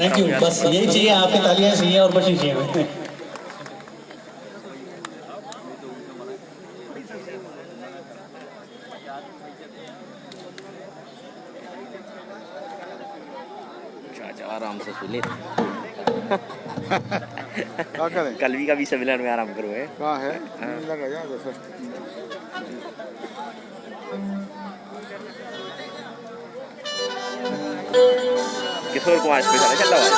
Thank you. बस यही चाहिए, आपकी तालियां चाहिए और खुशी चाहिए हमें। आराम से सुले कल भी कभी सम्मेलन में आराम करो है कहाँ है लगा जा किशोर कुमार स्पेशल चल रहा है।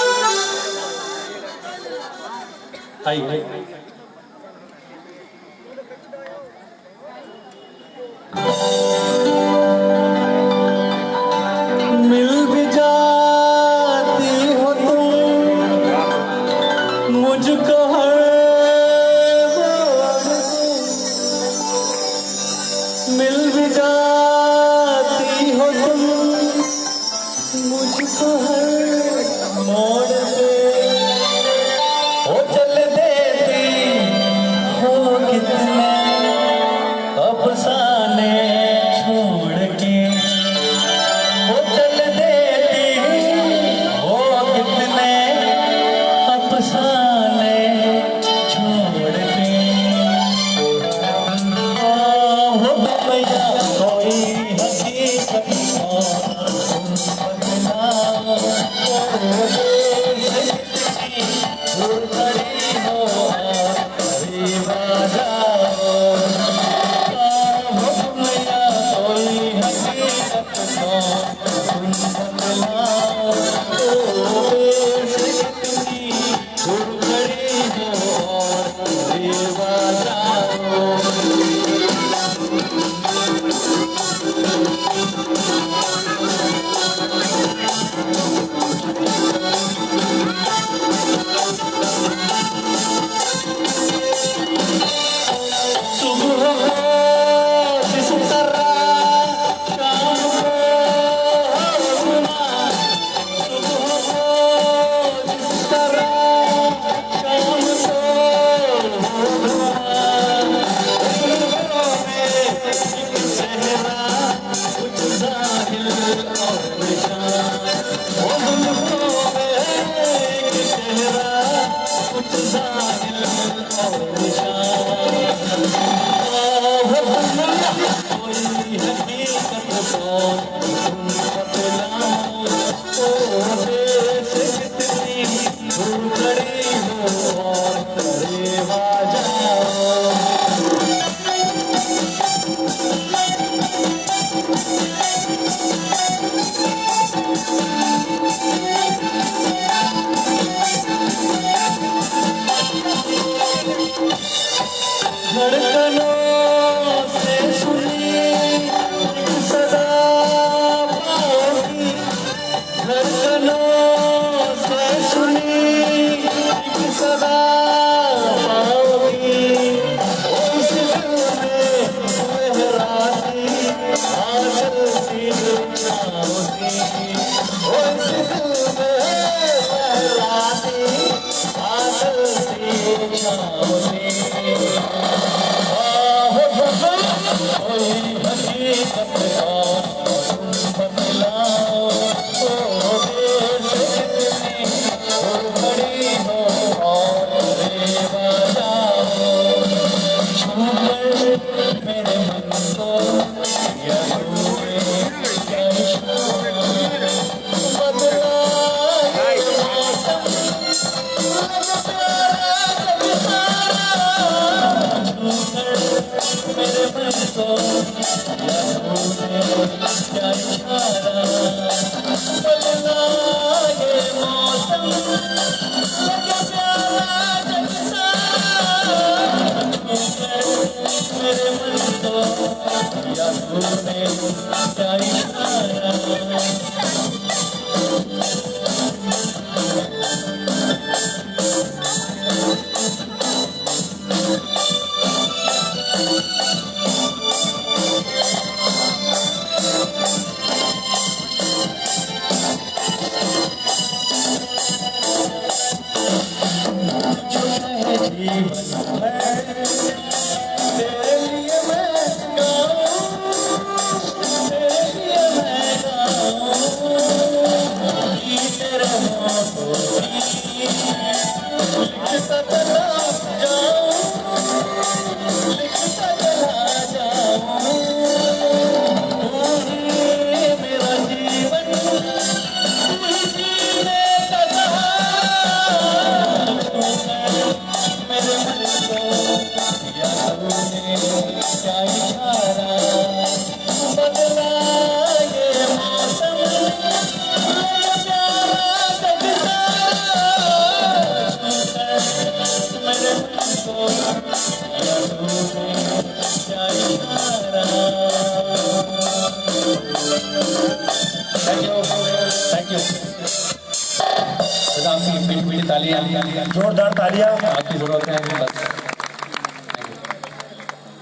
जोरदार तालियां आपकी जरूरत है बस।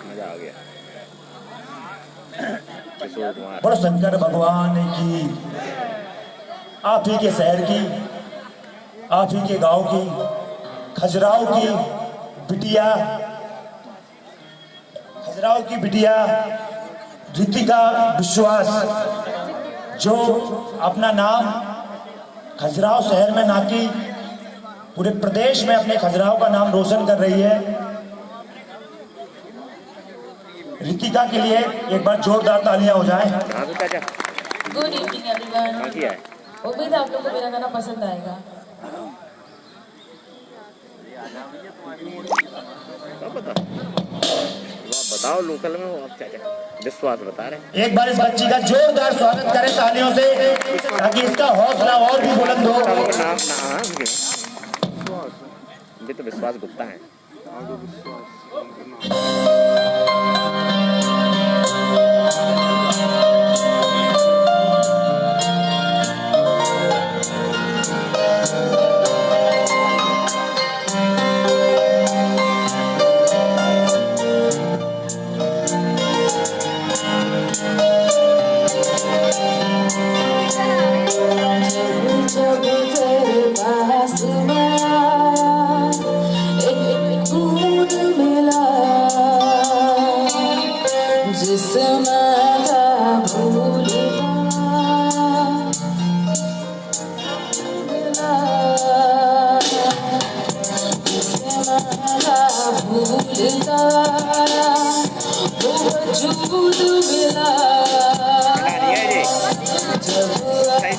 मजा आ गया। बड़ा शंकर भगवान की, आप ही के शहर की, आप ही के गांव की, खजुराहो की बिटिया, खजुराहो की बिटिया रितिका विश्वास, जो अपना नाम खजुराहो शहर में ना कि पूरे प्रदेश में अपने खजुराहो का नाम रोशन कर रही है। रितिका के लिए एक बार जोरदार तालियां हो जाएं। Good evening everyone. उम्मीद है आप लोगों को मेरा गाना पसंद आएगा। बताओ लोकल में आप क्या क्या विश्वास बता रहे। एक बार इस बच्ची का जोरदार स्वागत करें तालियों से, ताकि इसका हौसला और भी बुलंद हो। ये तो विश्वास गुप्ता है।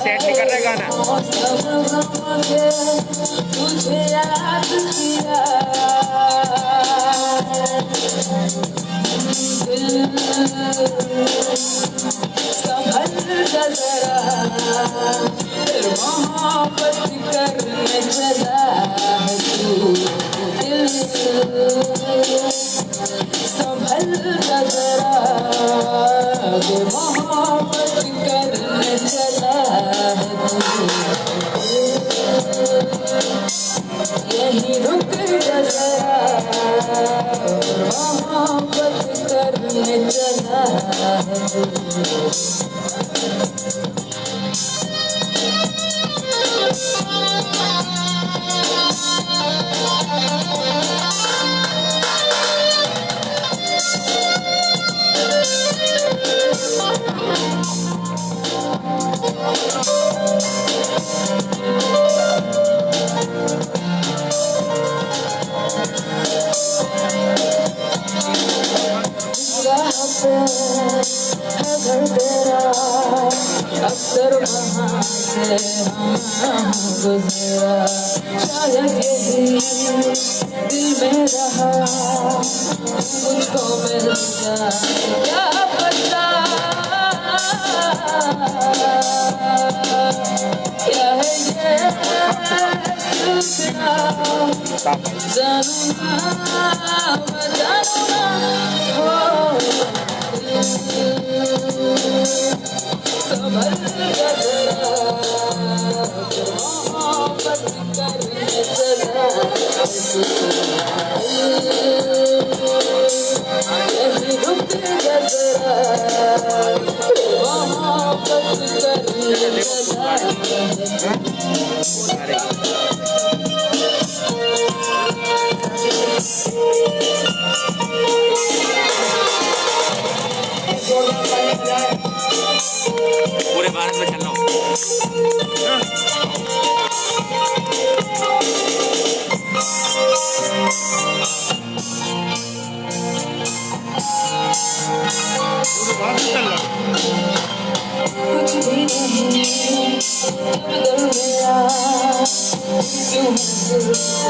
सेट नहीं कर रहा गाना। तुझे याद किया संभल जा जरा फिर मोहब्बत करने चला है तू दिल संभल जा जरा फिर मोहब्बत करने चला है तू यही रुक जा जरा मोहब्बत करने चला है तू घर तेरा अक्सर वहाँ से हम गुजरा शायद यही दिल में रहा मुझको मिल जाए क्या पता क्या है ये सूचना जानू ना मैं जानू ना हो संभल जा जरा मोहब्बत करने चला यही रुक जा जरा मोहब्बत करने चला पूरे भारत में चल रहा हूँ। कुछ भी नहीं मगर मेरा क्यों दिल से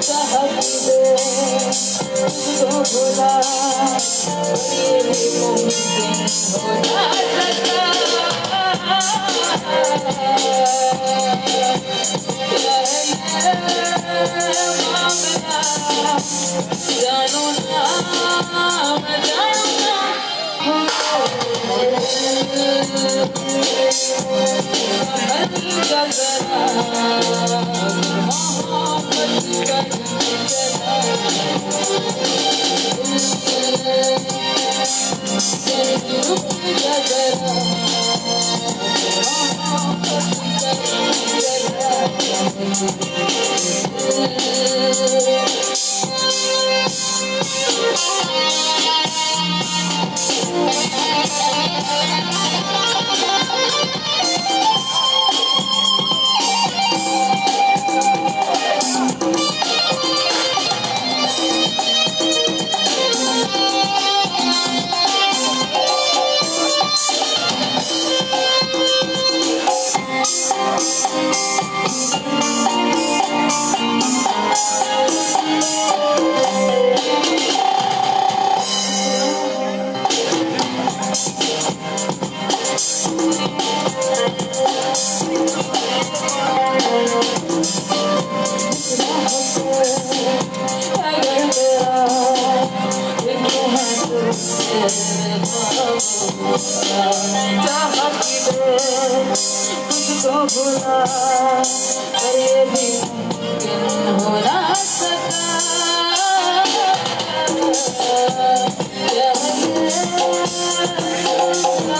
चाहत दे तुझको भुला ये भी मुमकिन हो ना सकता क्या है ये मामला जानू ना मैं जानू ना संभल जा जरा मोहब्बत करने चला रुक जा जरा मोहब्बत करने चला तुझको भुला पर ये भी मुमकिन हो ना सका क्या है ये सपना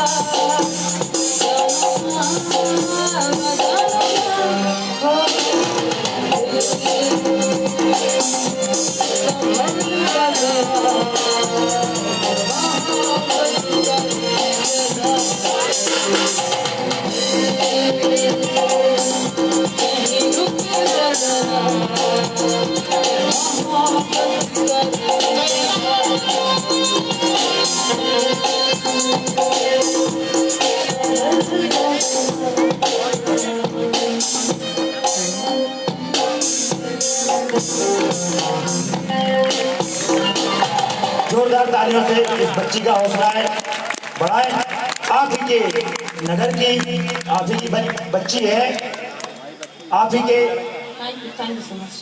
जोरदार तालियों से इस बच्ची का हौसला है बढ़ाएं। आप ही के नगर की आप ही की बच्ची है, आप ही के। Thank you so much.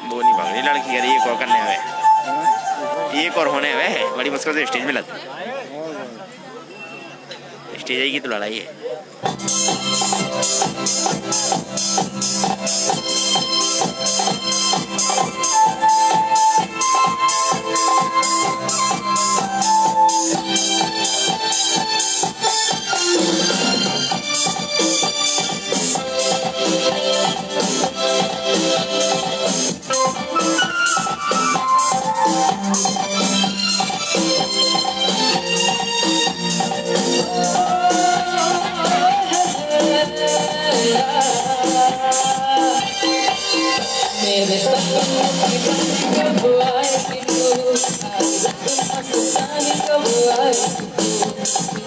वो नहीं भाग रही लड़की, अरे एक और करने हुए, एक और होने हुए है, बड़ी मुश्किल से स्टेज में लग, स्टेज आएगी तो लड़ाई है। मेरे सपनों की रानी कब आएगी तू, रानी कब आएगी तू,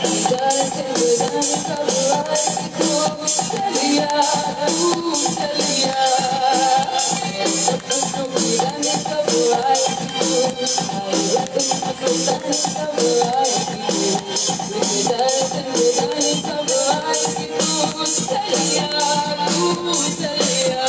दीदार से रानी कब आएगी तू, चलिया तू चलिया। मेरे सपनों की रानी कब आएगी तू, रानी कब आएगी तू, दीदार से रानी कब आएगी तू, चलिया तू चलिया।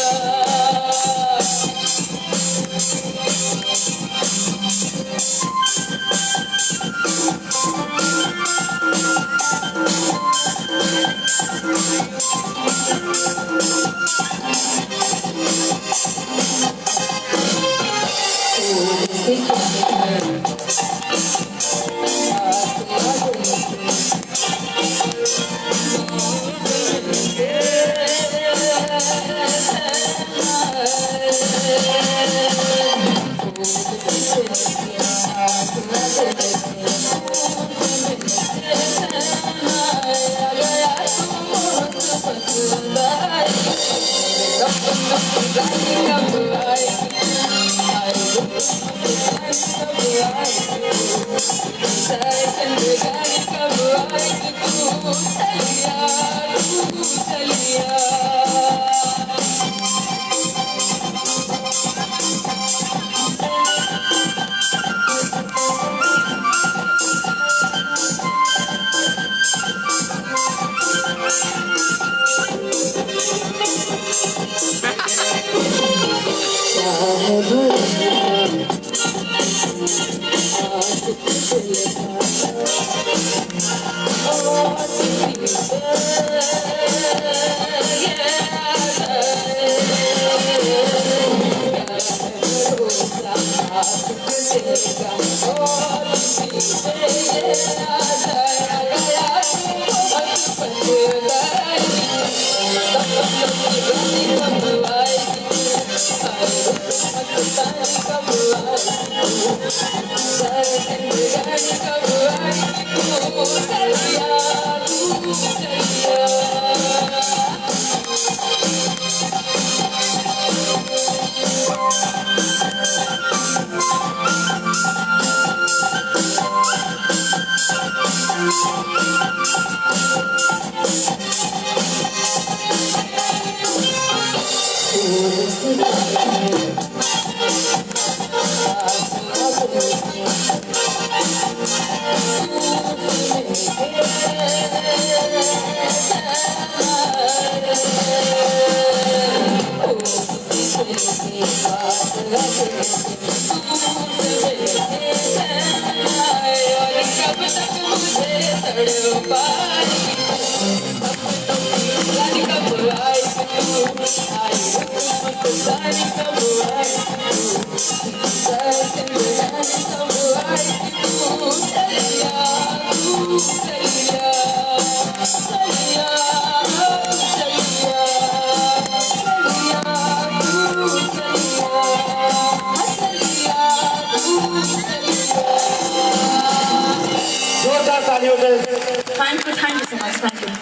Thank you so much. Thank you.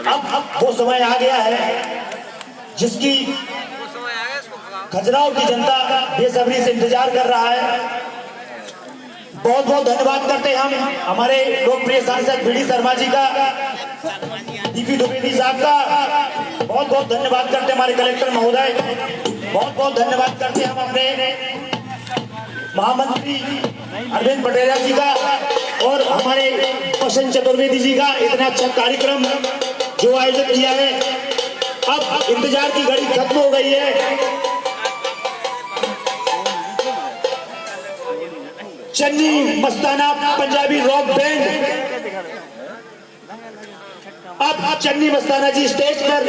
अब वो समय आ गया है जिसकी खजुराहो की जनता बेसब्री से इंतजार कर रहा है। बहुत बहुत धन्यवाद करते हैं हम हमारे लोकप्रिय सांसद बीडी शर्मा जी का, डीपी द्विवेदी साहब का बहुत बहुत धन्यवाद करते हैं, हमारे कलेक्टर महोदय बहुत बहुत धन्यवाद करते हैं हम अपने महामंत्री अरविंद पटेल जी का और हमारे प्रसन्न चतुर्वेदी जी का इतना अच्छा कार्यक्रम जो आयोजित किया है। अब इंतजार की घड़ी खत्म हो गई है। चन्नी मस्ताना पंजाबी रॉक बैंड, अब चन्नी मस्ताना जी स्टेज पर,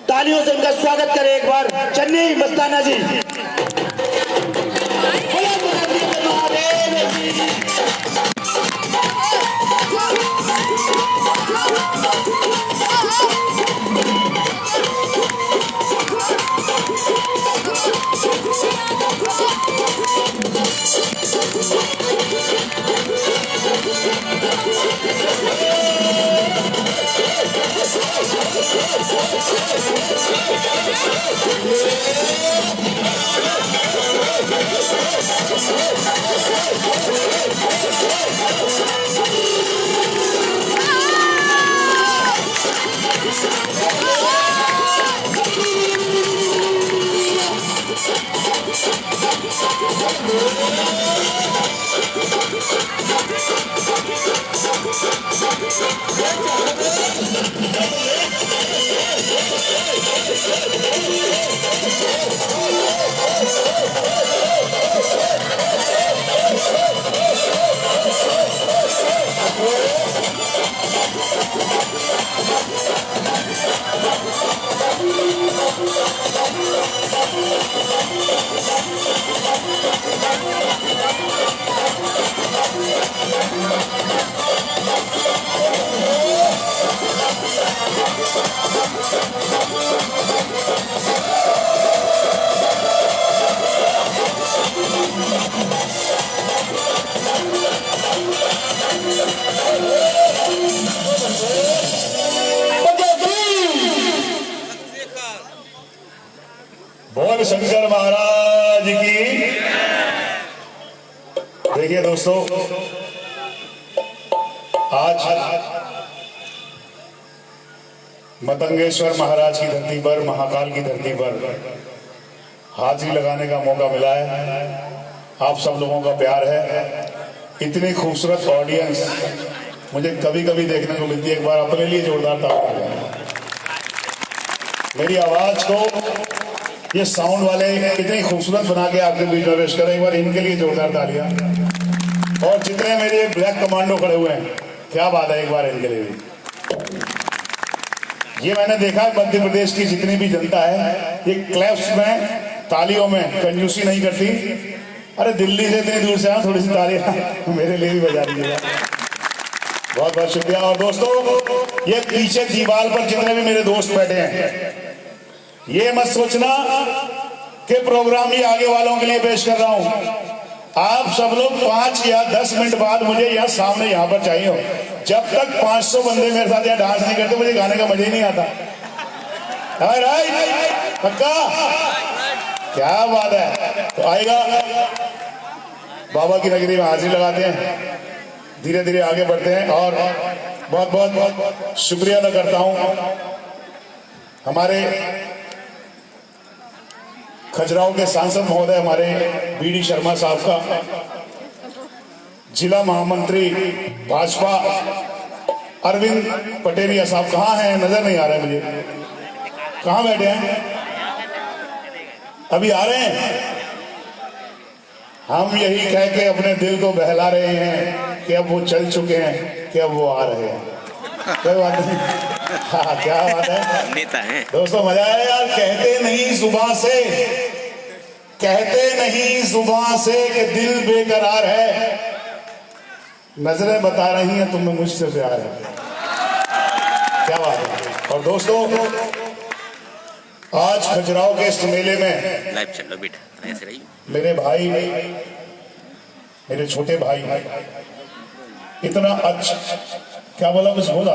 तालियों से उनका स्वागत करें एक बार। चन्नी मस्ताना जी बोल शंकर महाराज की। देखिए दोस्तों, आज मतंगेश्वर महाराज की धरती पर, महाकाल की धरती पर हाजिरी लगाने का मौका मिला है। आप सब लोगों का प्यार है, इतनी खूबसूरत ऑडियंस मुझे कभी कभी देखने को मिलती है। एक बार अपने लिए जोरदार तालियां। मेरी आवाज को ये साउंड वाले कितनी खूबसूरत बना के आपके बीच में पेश करें, एक बार इनके लिए जोरदार तालियां। और जितने मेरे ब्लैक कमांडो खड़े हुए हैं, क्या बात है, एक बार इनके लिए भी। ये मैंने देखा मध्य प्रदेश की जितनी भी जनता है, ये क्लैप्स में, तालियों में कंजूसी नहीं करती। अरे दिल्ली से इतनी दूर से आया, थोड़ी सी तालियां मेरे लिए भी बजा दीजिएगा। बहुत बहुत शुक्रिया। और दोस्तों, ये पीछे दीवार पर जितने भी मेरे दोस्त बैठे हैं, ये मत सोचना कि प्रोग्राम ही आगे वालों के लिए पेश कर रहा हूं। आप सब लोग 5 या 10 मिनट बाद मुझे यहाँ सामने यहाँ पर चाहिए हो। जब तक 500 बंदे मेरे साथ यहाँ डांस नहीं करते, मुझे गाने का मजा ही नहीं आता। पक्का? क्या बात है। तो आएगा, बाबा की नगरी में हाजिरी लगाते हैं, धीरे धीरे आगे बढ़ते हैं। और बहुत बहुत बहुत शुक्रिया अदा करता हूं हमारे खजुराहो के सांसद महोदय, हमारे बीडी शर्मा साहब का, जिला महामंत्री भाजपा अरविंद पटेलिया साहब कहाँ हैं, नजर नहीं आ रहे मुझे, कहाँ बैठे हैं? अभी आ रहे हैं? हम यही कह के अपने दिल को बहला रहे हैं कि अब वो चल चुके हैं, कि अब वो आ रहे हैं। कोई बात नहीं। हाँ, क्या बात है, नेता है दोस्तों, मजा आया यार। कहते नहीं जुबान से, कहते नहीं जुबान से कि दिल बेकरार है, नजरें बता रही हैं तुम्हें मुझसे प्यार है। क्या बात है। और दोस्तों, आज खजुराहो के इस मेले में लाइव चलो बेटा, ऐसे रही। मेरे भाई, मेरे छोटे भाई इतना अच्छा, क्या बोला, कुछ बोला?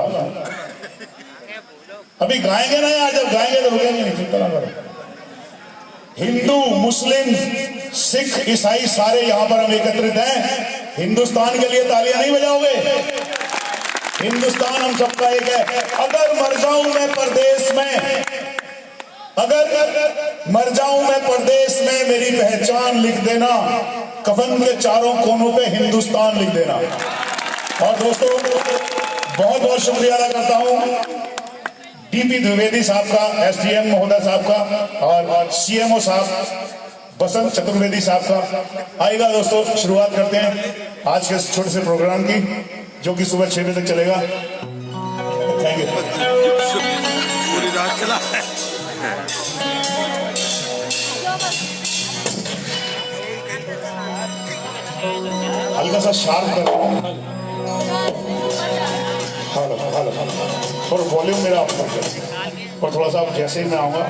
अभी गाएंगे ना यार, जब गाएंगे तो रुकेंगे नहीं, चिंता ना करो। हिंदू, मुस्लिम, सिख ईसाई सारे यहां पर हम एकत्रित हैं। हिंदुस्तान के लिए तालियां नहीं बजाओगे? हिंदुस्तान हम सबका एक है। अगर मर जाऊं मैं परदेश में, अगर मर जाऊं मैं परदेश में, मेरी पहचान लिख देना, कफन के चारों कोनों पे हिंदुस्तान लिख देना। और दोस्तों बहुत बहुत शुक्रिया अदा करता हूं डीपी द्विवेदी साहब का, एसडीएम महोदय साहब का, और सीएमओ साहब बसंत चतुर्वेदी साहब का। आइएगा दोस्तों, शुरुआत करते हैं आज के छोटे से प्रोग्राम की, जो कि सुबह 6 बजे तक चलेगा। Thank you. पूरी रात चला। हल्का सा शार्प कर रहा हूं, और वॉल्यूम मेरा अप कर दिया। और थोड़ा सा जैसे ही मैं आऊंगा,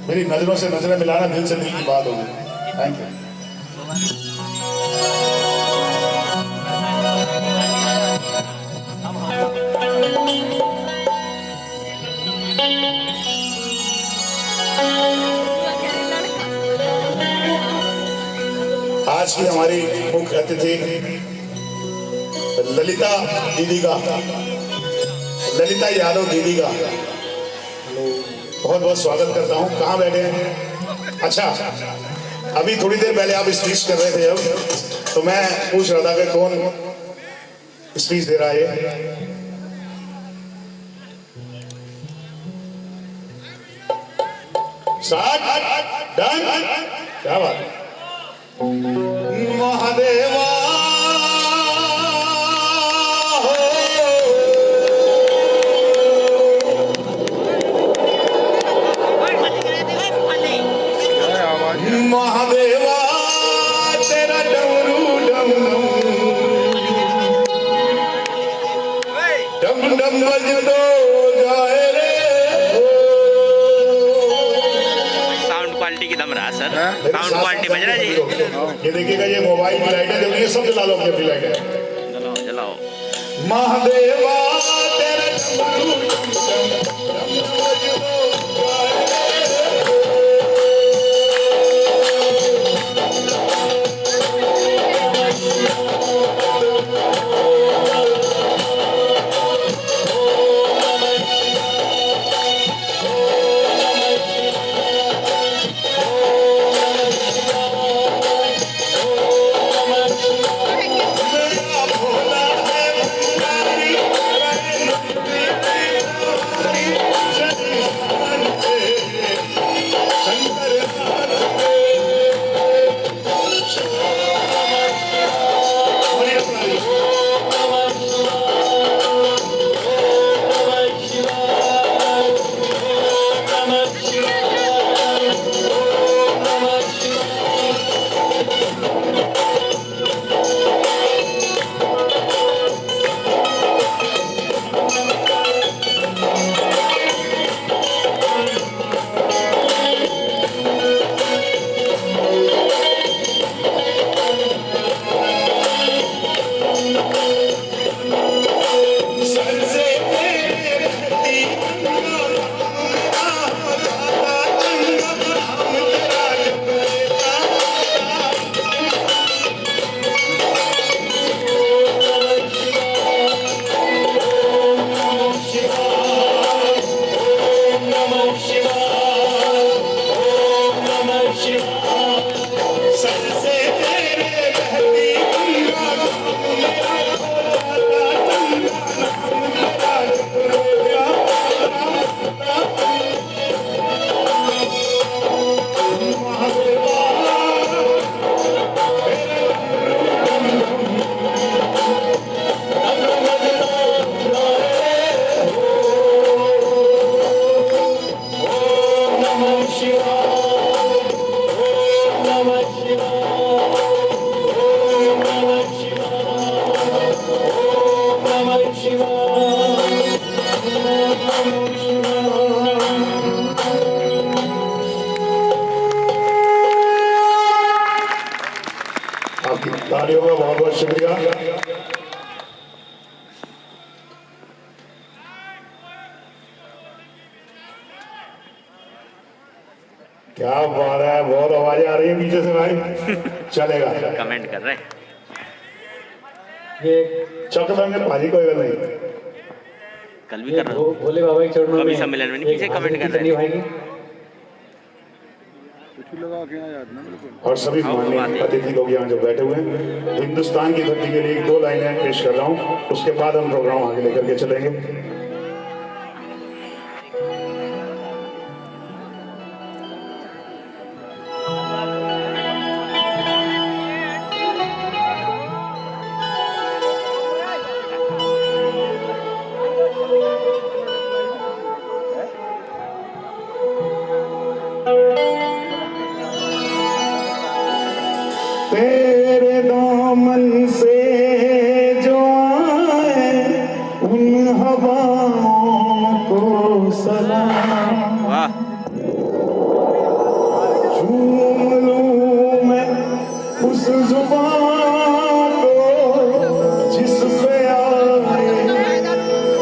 मेरी नजरों से नजरें मिलाना, दिल से दिल की बात होगी। Thank you. आज की हमारी मुख्य अतिथि ललिता दीदी का, ललिता यादव दीदी का बहुत बहुत स्वागत करता हूं। कहाँ बैठे हैं? अच्छा, अभी थोड़ी देर पहले आप स्पीच कर रहे थे जब, तो मैं पूछ रहा था कि कौन स्पीच दे रहा है। डन, क्या बात है। महादेवा महादेवा तेरा डमरू डम डम डम डम बज दो जाए रे। साउंड क्वालिटी की दम रहा सर, साउंड क्वालिटी बज रहा है जी। ये देखिएगा, ये मोबाइल की लाइटें जल रही है, सब जला लो अपनी अपनी लाइटें। जलाओ जलाओ। महादेवा तेरा डमरू डम डम डम बज दो जाए रे। आपकी तालियों का बहुत बहुत शुक्रिया। क्या बात है, बहुत आवाजें आ रही है पीछे से भाई। चलेगा, कमेंट कर रहे हैं। ये चक देंगे भाजी, कोई गल नहीं। कल भी कर रहा हूँ, भोले बाबा के चरणों कभी में सम्मेलन में नहीं, पीछे कमेंट कर रहे हैं। और सभी माननीय अतिथि लोग यहाँ जो बैठे हुए हैं, हिंदुस्तान की धरती के लिए 2 लाइनें पेश कर रहा हूँ, उसके बाद हम प्रोग्राम आगे लेकर के चलेंगे। तेरे दामन से जो आए उन हवाओं को सलाम, वाह, झूम लूं मैं उस जुबान को जिस पे आए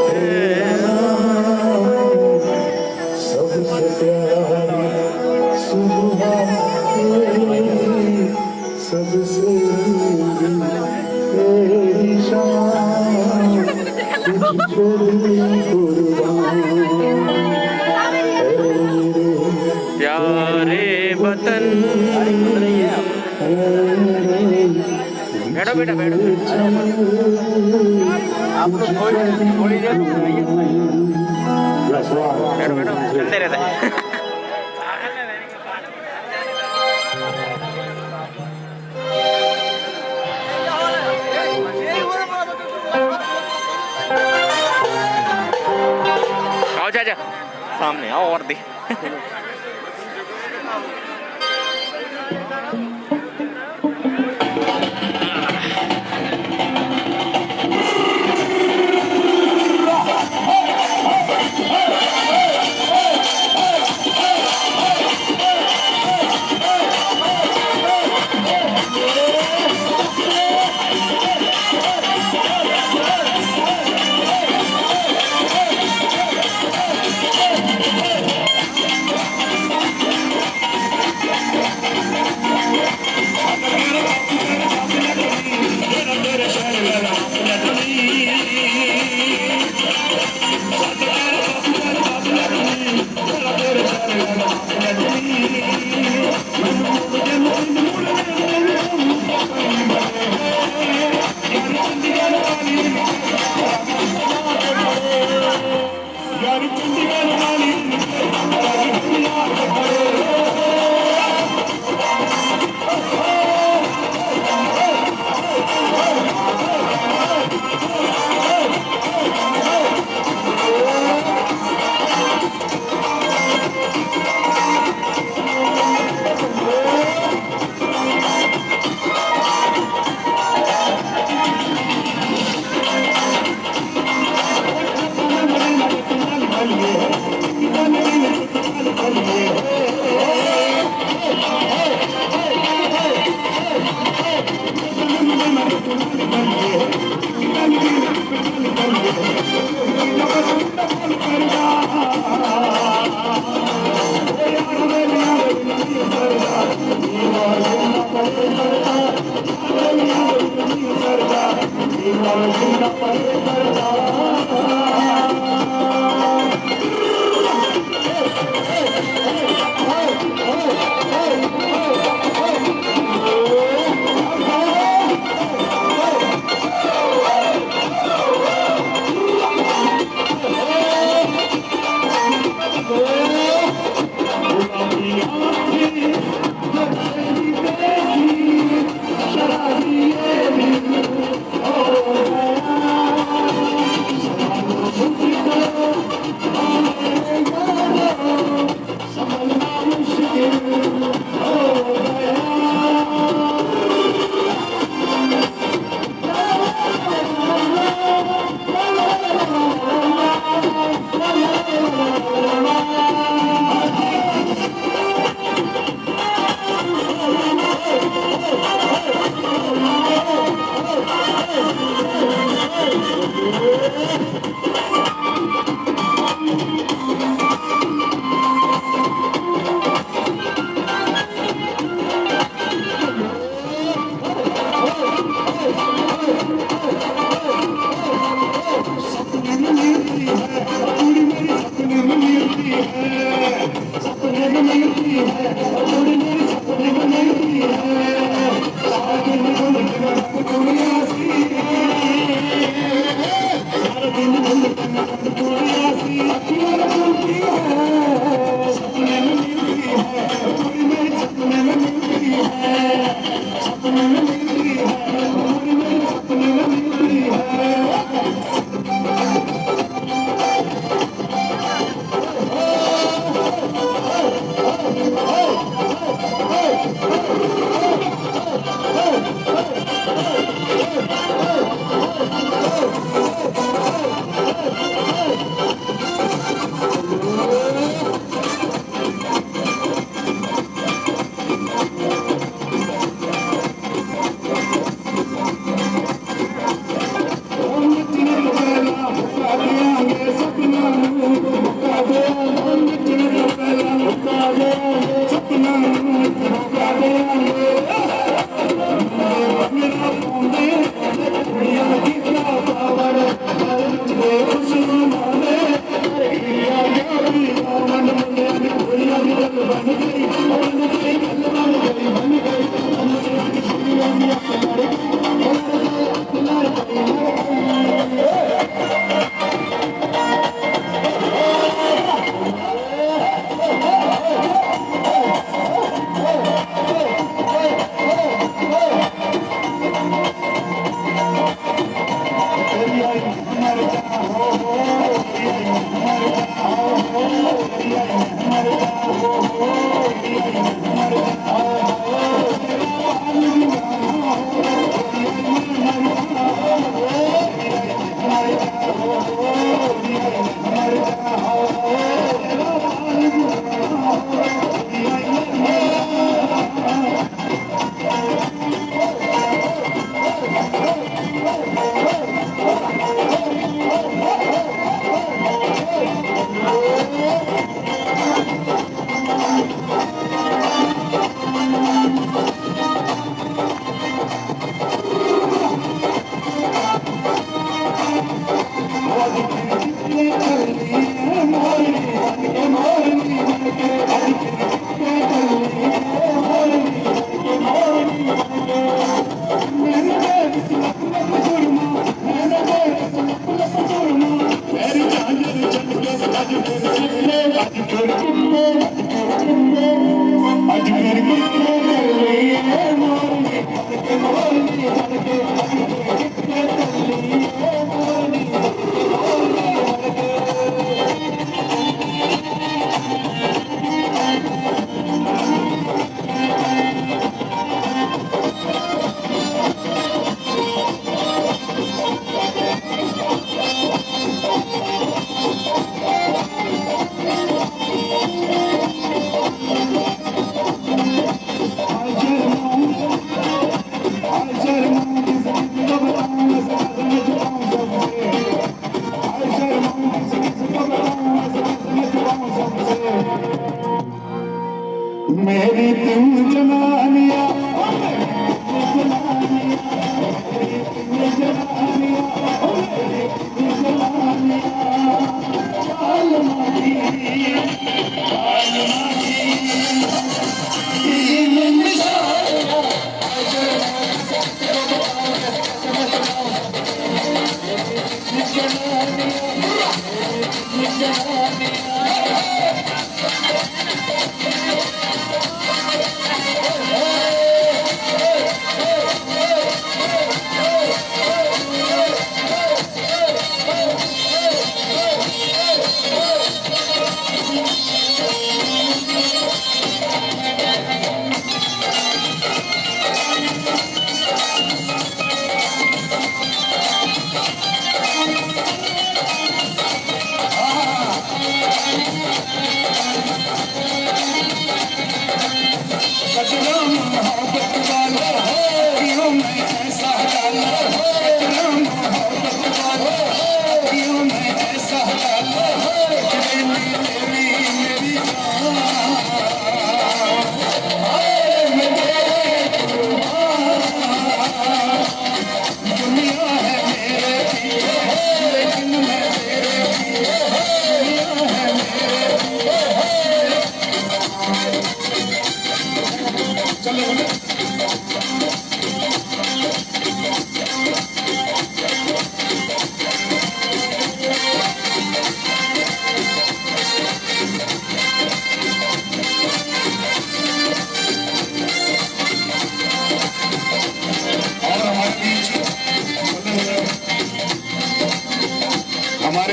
तेरा नाम, सबसे प्यारी सुबह तेरी, सबसे तेरी शान, तुझ पर कुर्बान प्यारे वतन। बैठो बेटा, बैठो। बैठो बैठो, चलते रहते हैं। आओ चाचा, सामने आओ और देख।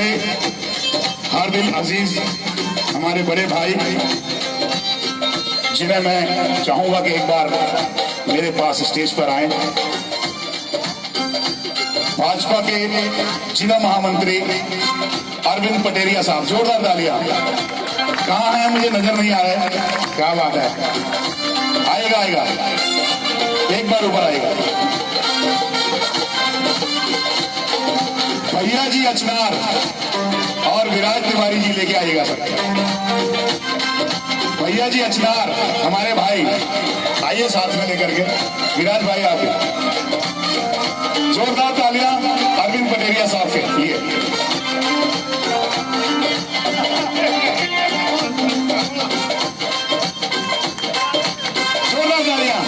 हमारे हर दिल अजीज हमारे बड़े भाई, जिन्हें मैं चाहूंगा कि एक बार मेरे पास स्टेज पर आए। भाजपा के जिला महामंत्री अरविंद पटेरिया साहब, जोरदार तालियां। कहाँ है मुझे नजर नहीं आ रहा है, क्या बात है। आएगा आएगा, एक बार ऊपर आएगा। भैया जी अचनार और विराज तिवारी जी लेके आइएगा सर। भैया जी अचनार हमारे भाई, आइए साथ में लेकर के। विराज भाई आप जोरदार तालियां अरविंद पटेरिया साहब के लिए। जोरदार तालियां।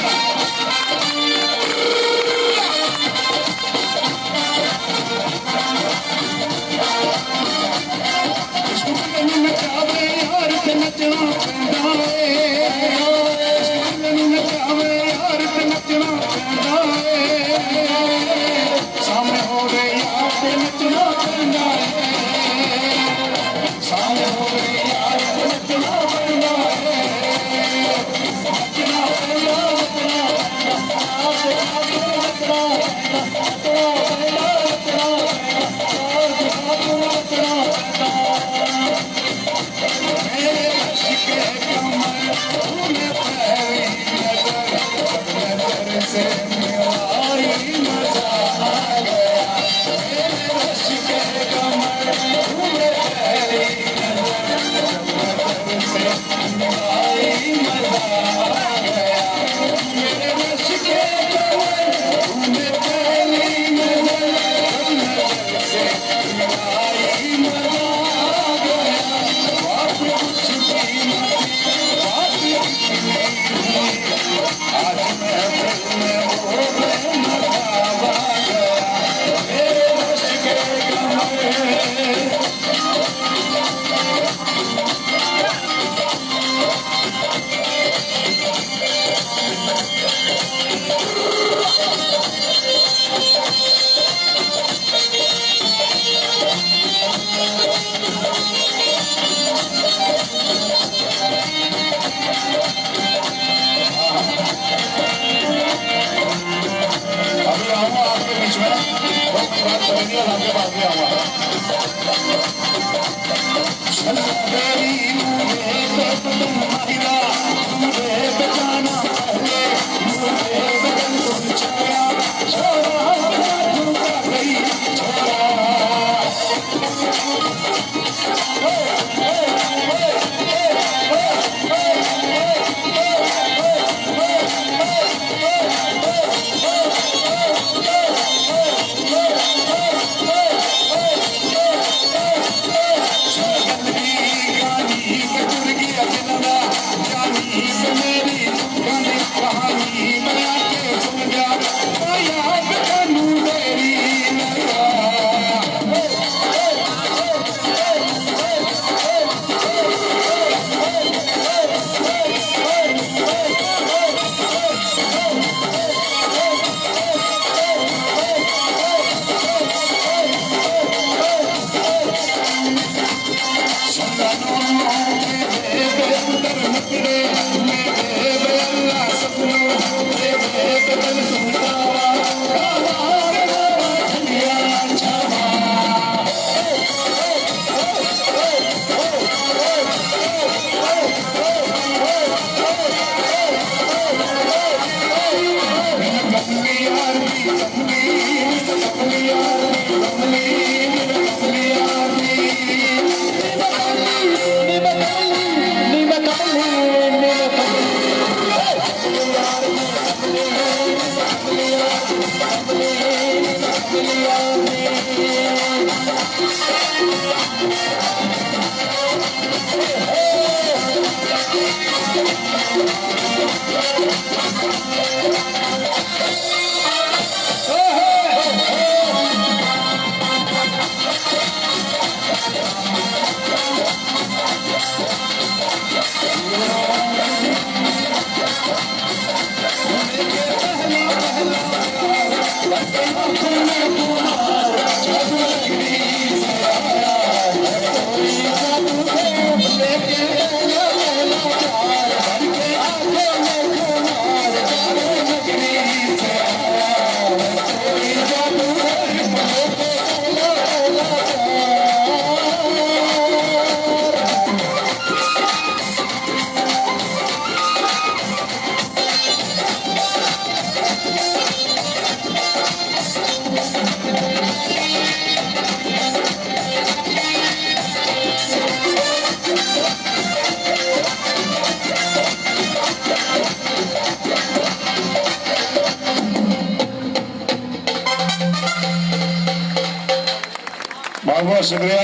बहुत बहुत शुक्रिया।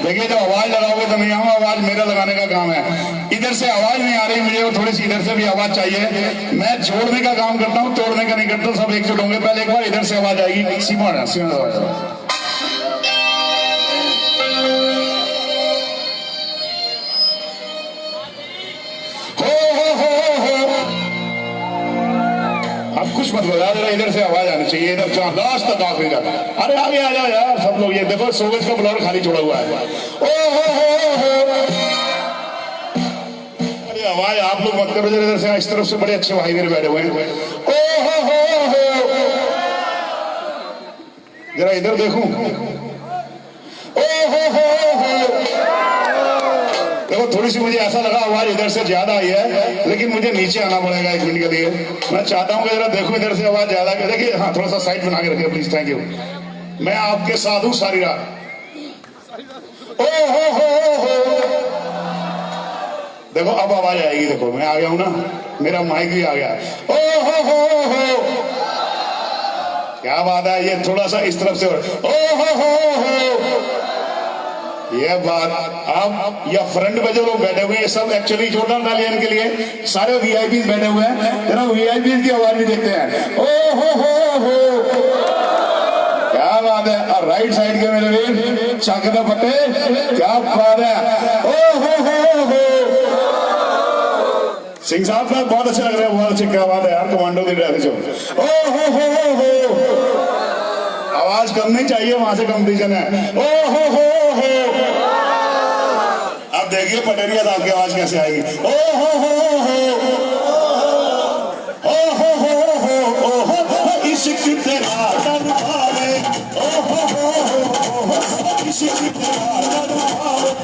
देखिए जब आवाज लगाओगे तो नहीं आऊंगा, आवाज मेरा लगाने का काम है। इधर से आवाज नहीं आ रही मुझे, और थोड़ी सी इधर से भी आवाज चाहिए। मैं जोड़ने का काम करता हूँ, तोड़ने का नहीं करता। सब एकजुट होंगे। पहले एक बार इधर से आवाज आएगी। सीमा आवाज कुछ मत बता देना, इधर से आवाज आनी चाहिए। इधर लास्ट तक आखिरी तक। अरे आगे आ जाओ यार सब लोग। ये देखो सोवेज का ब्लॉर खाली छोड़ा हुआ है। अरे आवाज आप लोग मत करो इधर से। इस तरफ से बड़े अच्छे भाई मेरे बैठे हुए हैं। जरा इधर देखूं। देखो थोड़ी सी मुझे ऐसा लगा आवाज इधर से ज्यादा आई है, लेकिन मुझे नीचे आना पड़ेगा 1 मिनट के लिए। मैं चाहता हूँ कि जरा देखो इधर से आवाज ज्यादा। देखिए हाँ, थोड़ा सा साइड बना के रखिए प्लीज। Thank you. मैं आपके साथ हूँ सारी रात। देखो अब आवाज आएगी। देखो मैं आ गया हूं ना, मेरा माइक भी आ गया। क्या बात है। ये थोड़ा सा इस तरफ से ये बात। अब या फ्रंट पे जो लोग बैठे हुए हैं ये सब एक्चुअली जोरदार तालियां इनके लिए। सारे वीआईपी बैठे हुए हैं। जरा वीआईपी की आवाज भी देखते हैं। क्या बात है। और राइट साइड के मेरे वीर चाकदा फटे, क्या बात है। सिंह साहब बहुत अच्छे लग रहे हैं। बहुत अच्छे। क्या बात है यार। कमांडो की ड्रेस जो आवाज कम नहीं चाहिए, वहां से कंपटीशन है। अब देखिए पटेरिया साहब की आवाज कैसे आएगी। इश्क तेरा तड़पावे, इश्क तेरा तड़पावे।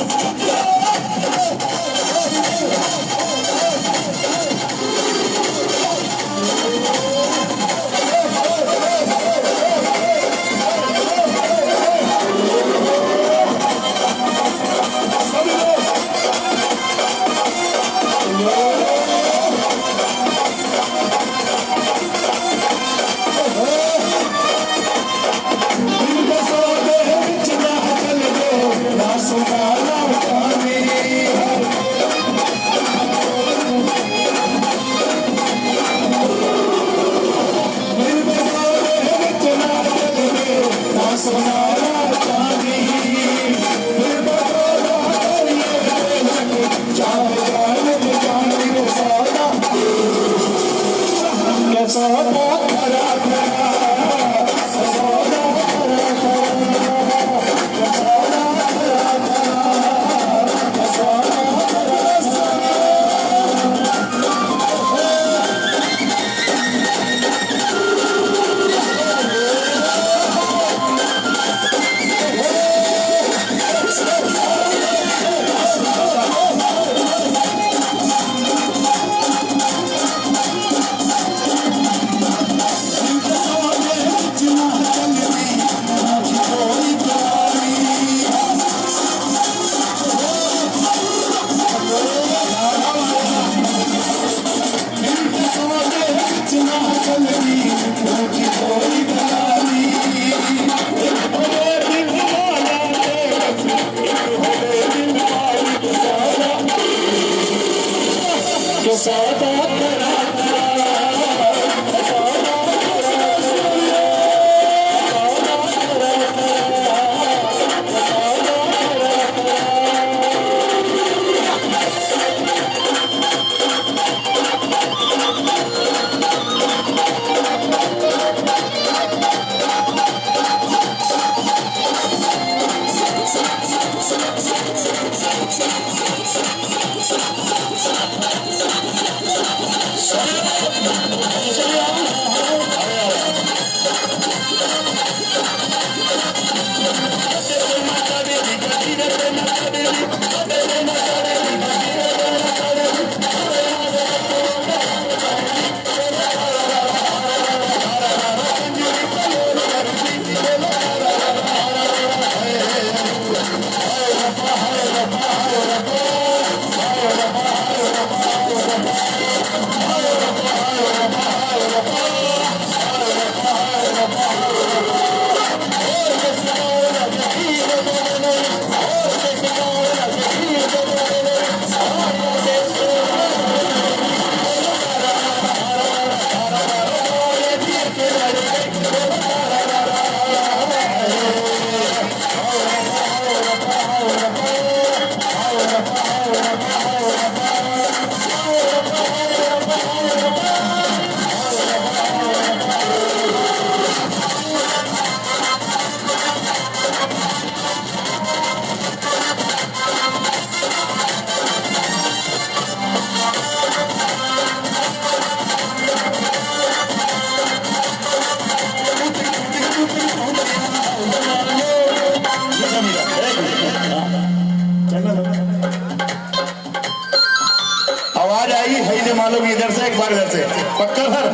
पक्का सर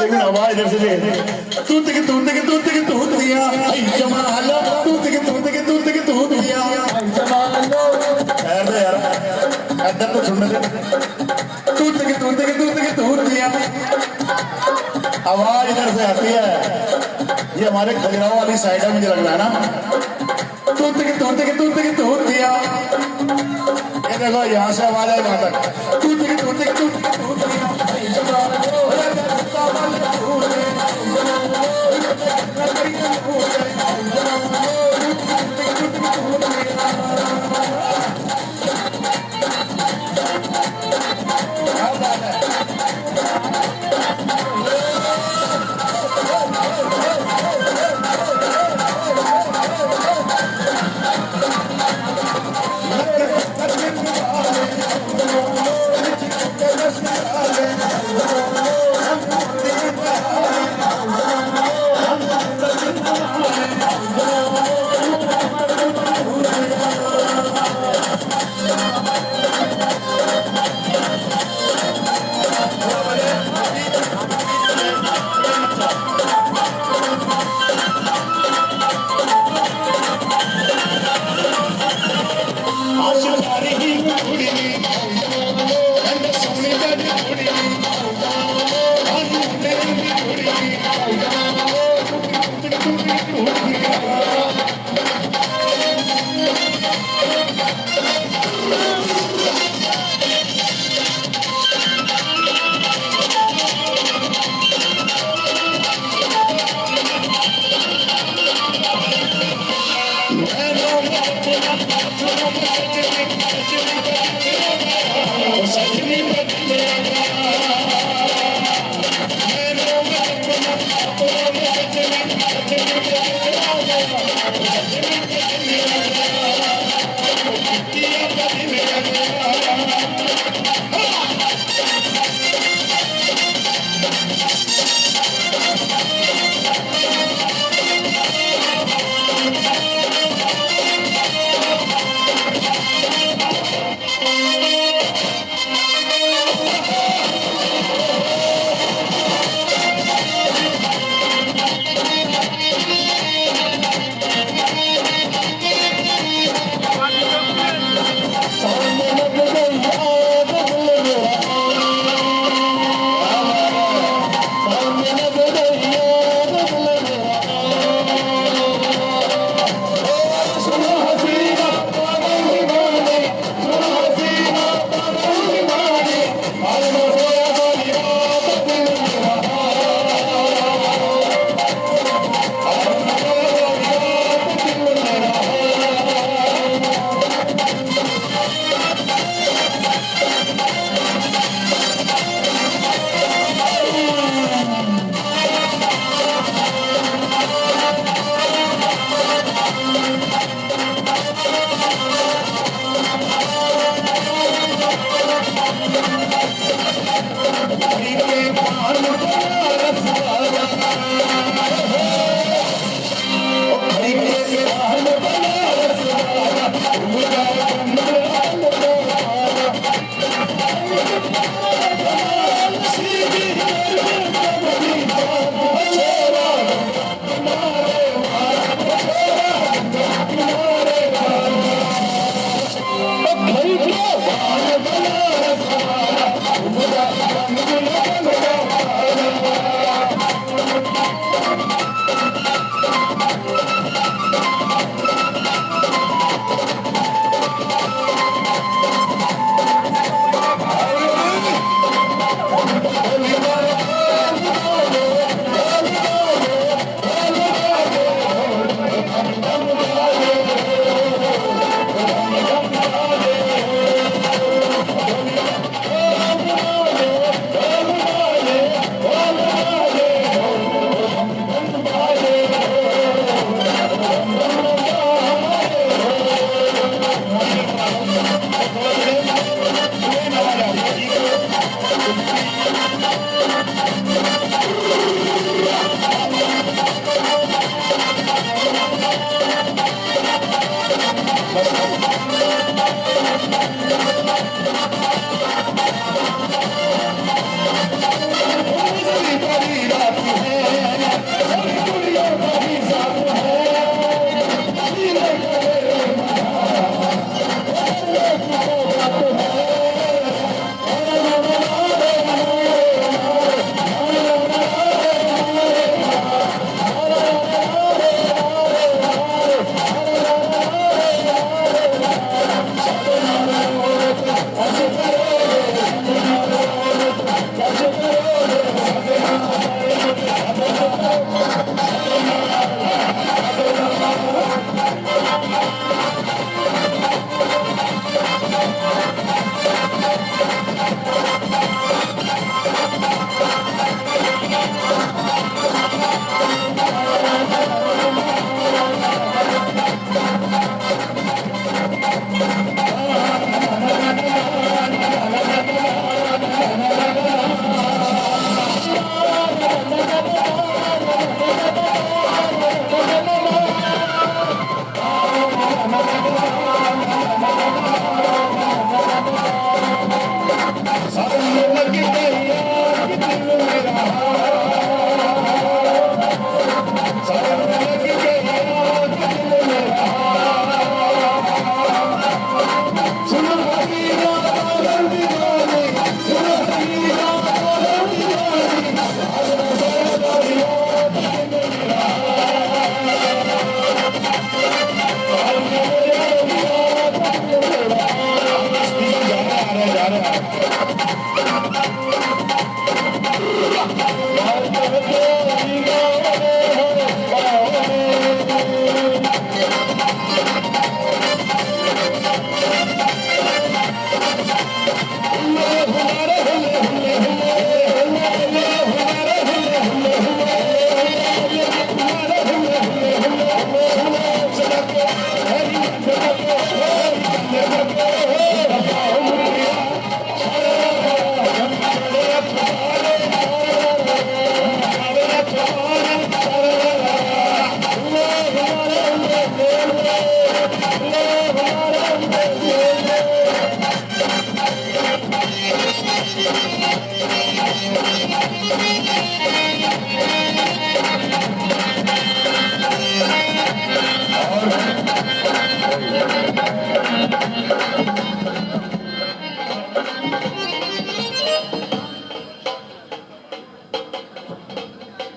एक मिनट आवाज इधर से दे तूत के तूत दिया जमाल तूत के तूत दिया ठहर दे यार इधर तो सुनने दे तूत के तूत दिया आवाज इधर से आती है ये हमारे खजुराहो वाली साइड है मुझे लग रहा है ना तूत के तूत दिया ये देखो यहाँ से आवाज आई वहां तक तूत के तूत दिया Yeah.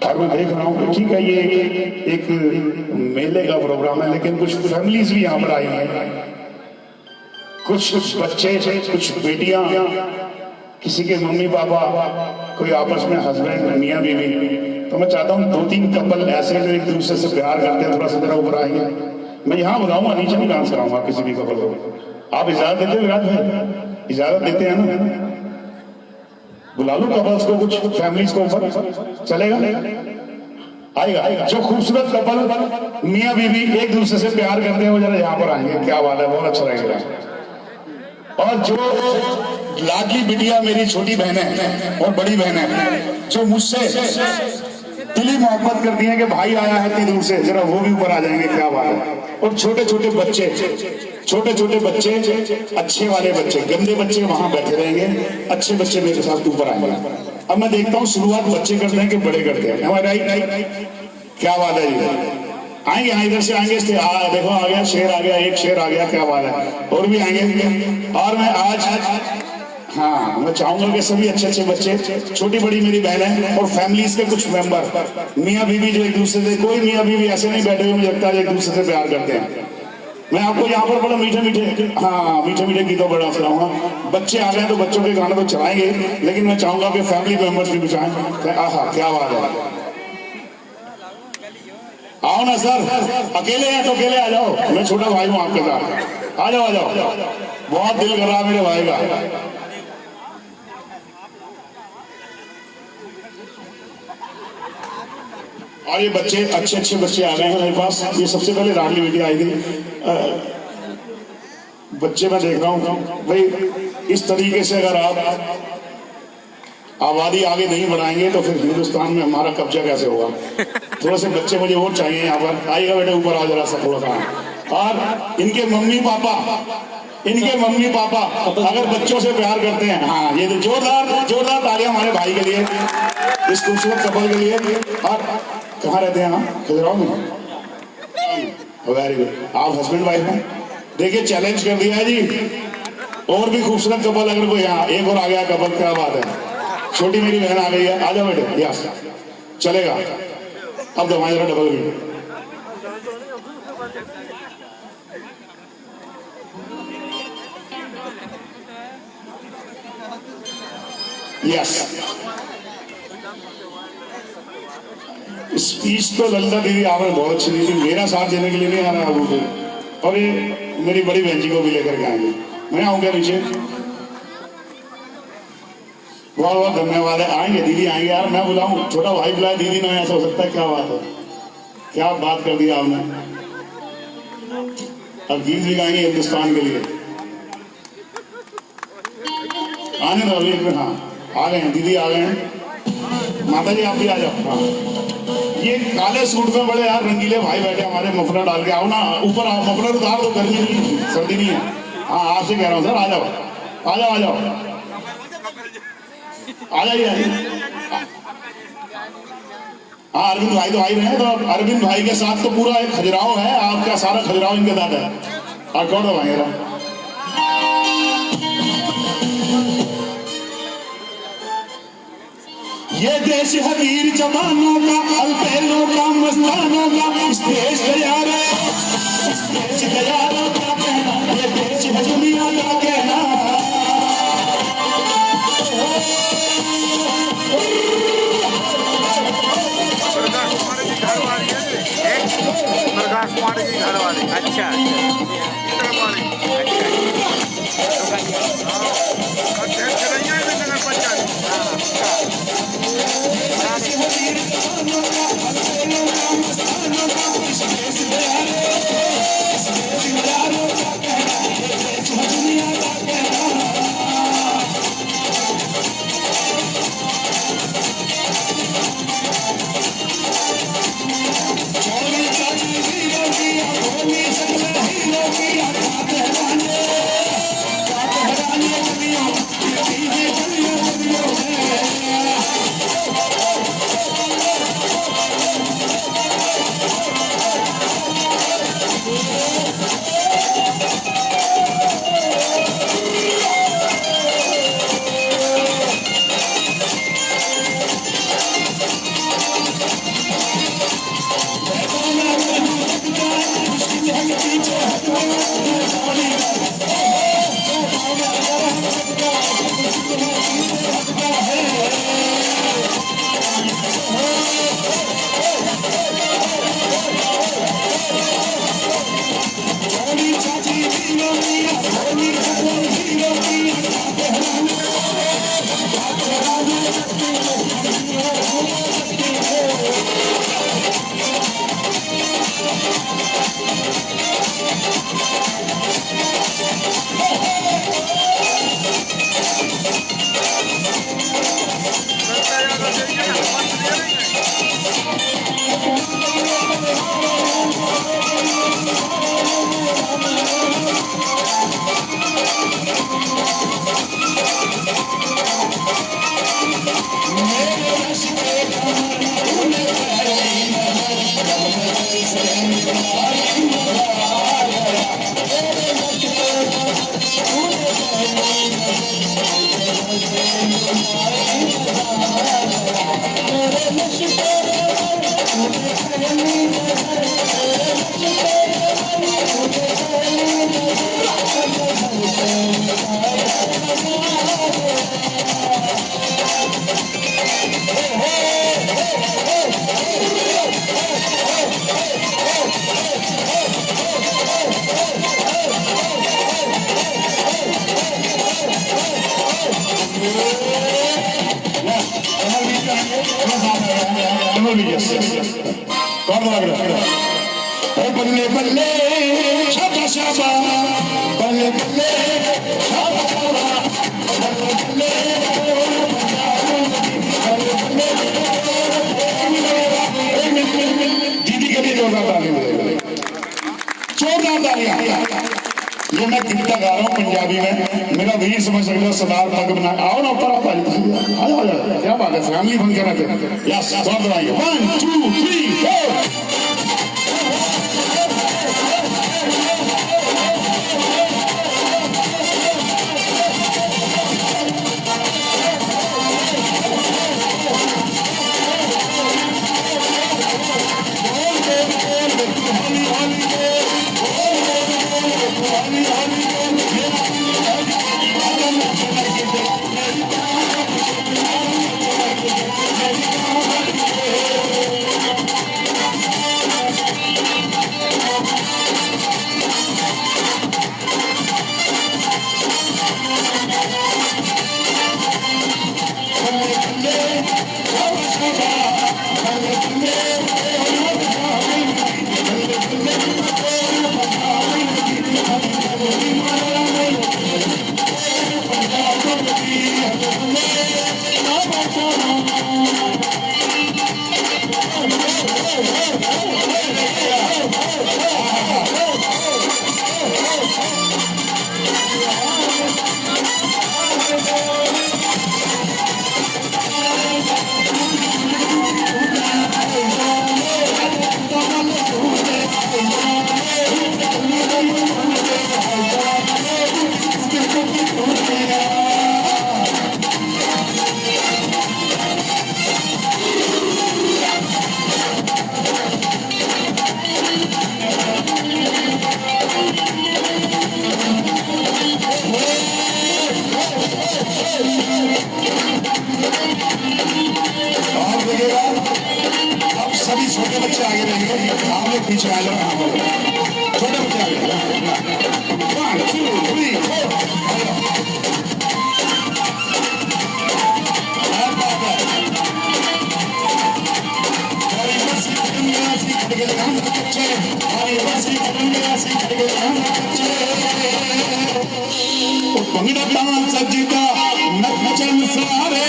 और मैं देख रहा हूँ कि ठीक है ये एक मेले का प्रोग्राम है, लेकिन कुछ फैमिलीज भी यहाँ पर आई हैं, कुछ बच्चे, कुछ बेटियां, किसी के मम्मी पापा, कोई आपस में हस्बैंड मियाँ बीवी। तो मैं चाहता हूँ 2-3 कपल ऐसे जो एक दूसरे से प्यार करते हैं थोड़ा सा जरा ऊपर आएंगे। मैं यहाँ बुलाऊंगा, नीचे भी डांस कराऊंगा किसी भी कपल को। आप इजाजत देते हो विराट भाई? इजाजत देते हैं ना? बुला लो कपल्स को, कुछ फैमिलीज को ऊपर, चलेगा? आएगा। जो खूबसूरत कपल मियाँ बीवी एक दूसरे से प्यार करते हैं वो जरा यहाँ पर आएंगे। क्या बात है, बहुत अच्छा लगेगा। और जो लाडली बिटिया मेरी छोटी बहन है और बड़ी बहन है, जो मुझसे दिली मोहब्बत करती हैं कि भाई आया है इतनी दूर से, जरा वो भी ऊपर आ जाएंगे। क्या बात है। और छोटे छोटे बच्चे, अच्छे वाले बच्चे, गंदे बच्चे वहां बैठे रहेंगे, अच्छे बच्चे मेरे साथ ऊपर आएंगे। अब मैं देखता हूँ शुरुआत बच्चे करते हैं कि बड़े करते हैं। राइट? क्या बात है जी? आएंगे, हाँ इधर से आएंगे। देखो आ गया शेर, आ गया एक शेर आ गया। क्या बात है, और भी आएंगे। और मैं आज हाँ मैं चाहूंगा कि सभी अच्छे बच्चे, छोटी बड़ी मेरी बहनें और फैमिलीज के कुछ मेंबर, मियाँ बीवी जो एक दूसरे से, कोई मियाँ बीवी ऐसे नहीं बैठे हुए मुझे लगता है एक दूसरे से प्यार करते हैं। मैं आपको यहाँ पर बड़ा मीठे गीतों बड़ा सुनाऊंगा। बच्चे आ गए तो बच्चों के गाने तो चलाएंगे, लेकिन मैं चाहूंगा कि फैमिली मेंबर्स भी चाहें। आहा क्या बात है। आओ ना सर, अकेले हैं तो अकेले आ जाओ, मैं छोटा भाई हूँ आपके साथ। आ जाओ। बहुत दिल कर रहा मेरे भाई का। और ये बच्चे, अच्छे बच्चे आ गए हैं मेरे पास। ये सबसे पहले लाडली बेटी आई थी। बच्चे मैं देख रहा हूँ भाई, इस तरीके से अगर आप आबादी आगे नहीं बढ़ाएंगे तो फिर हिंदुस्तान में हमारा कब्जा कैसे होगा। थोड़े से बच्चे मुझे और चाहिए यहाँ पर। आइएगा बेटे ऊपर आ जरा सा थोड़ा सा। और इनके मम्मी पापा अगर बच्चों से प्यार करते हैं, हाँ ये तो जोरदार तालियां हमारे भाई के लिए, इस खूबसूरत कपल के लिए। और कहाँ रहते हैं आप? खजुराहो में। Very good. आप हस्बैंड वाइफ हैं? देखिए चैलेंज कर दिया है जी। और भी खूबसूरत कपल अगर कोई, यहाँ एक और आ गया कपल। क्या बात है। छोटी मेरी बहन आ गई है। आ जाओ बेटे। यस चलेगा। अब दो जरा डबल भी। यस स्पीच तो ललिता दीदी आपने बहुत अच्छी दी थी। मेरा साथ देने के लिए नहीं आ रहा वो। और ये मेरी बड़ी बहन जी को भी लेकर के आएंगे। मैं आऊंगा नीचे। बहुत बहुत धन्यवाद है। आएंगे दीदी आएंगे यार। मैं बुलाऊं, छोटा भाई बुलाए, दीदी ना ऐसा हो सकता है? क्या बात है, क्या बात कर दिया आपने। अब गीत भी गाएंगे हिंदुस्तान के लिए। आने दो अभी। हाँ आ गए हैं दीदी, आ गए हैं। माता जी आप भी आ जाओ। हाँ ये काले सूट में बड़े यार रंगीले भाई बैठे हमारे, मफलर डाल के। आओ ना ऊपर आओ, मफलर उतार दो, गर्मी नहीं सर्दी नहीं है। हाँ आपसे कह रहा हूँ सर, आ जाओ आ जाइए। हाँ अरविंद भाई तो आ ही रहे हैं। तो अरविंद भाई के साथ तो पूरा एक खजुराहो है, आपका सारा खजुराहो इनके साथ है। और कौन भाई ये देश है वीर जवानों का, अलबेलों का, मस्तानों का। इस देश यारों का कहना, ये देश है दुनिया का कहना। प्रकाश कुमार की घर वाली। अच्छा कौन लग रहा है? बल्ले बल्ले शाबा शाबा, बल्ले बल्ले शाबा शाबा, बल्ले बल्ले दीदी के लिए जोरदार तालियां, जोरदार तालियां। ये मैं गीता गा रहा हूँ पंजाबी में, मेरा वीर समझ सकते हो सरदार पग बना। आओ ना ऊपर, आओ आओ, क्या बात है, फैमिली फंक्शन है। यस, बहुत बढ़ाइए। 1 2 3 4। छोटे बच्चे आगे रहेंगे, आप लोग पीछे आ जाओ। छोटे बच्चे आगे, 1 2 3 4। सजदा नचन सारे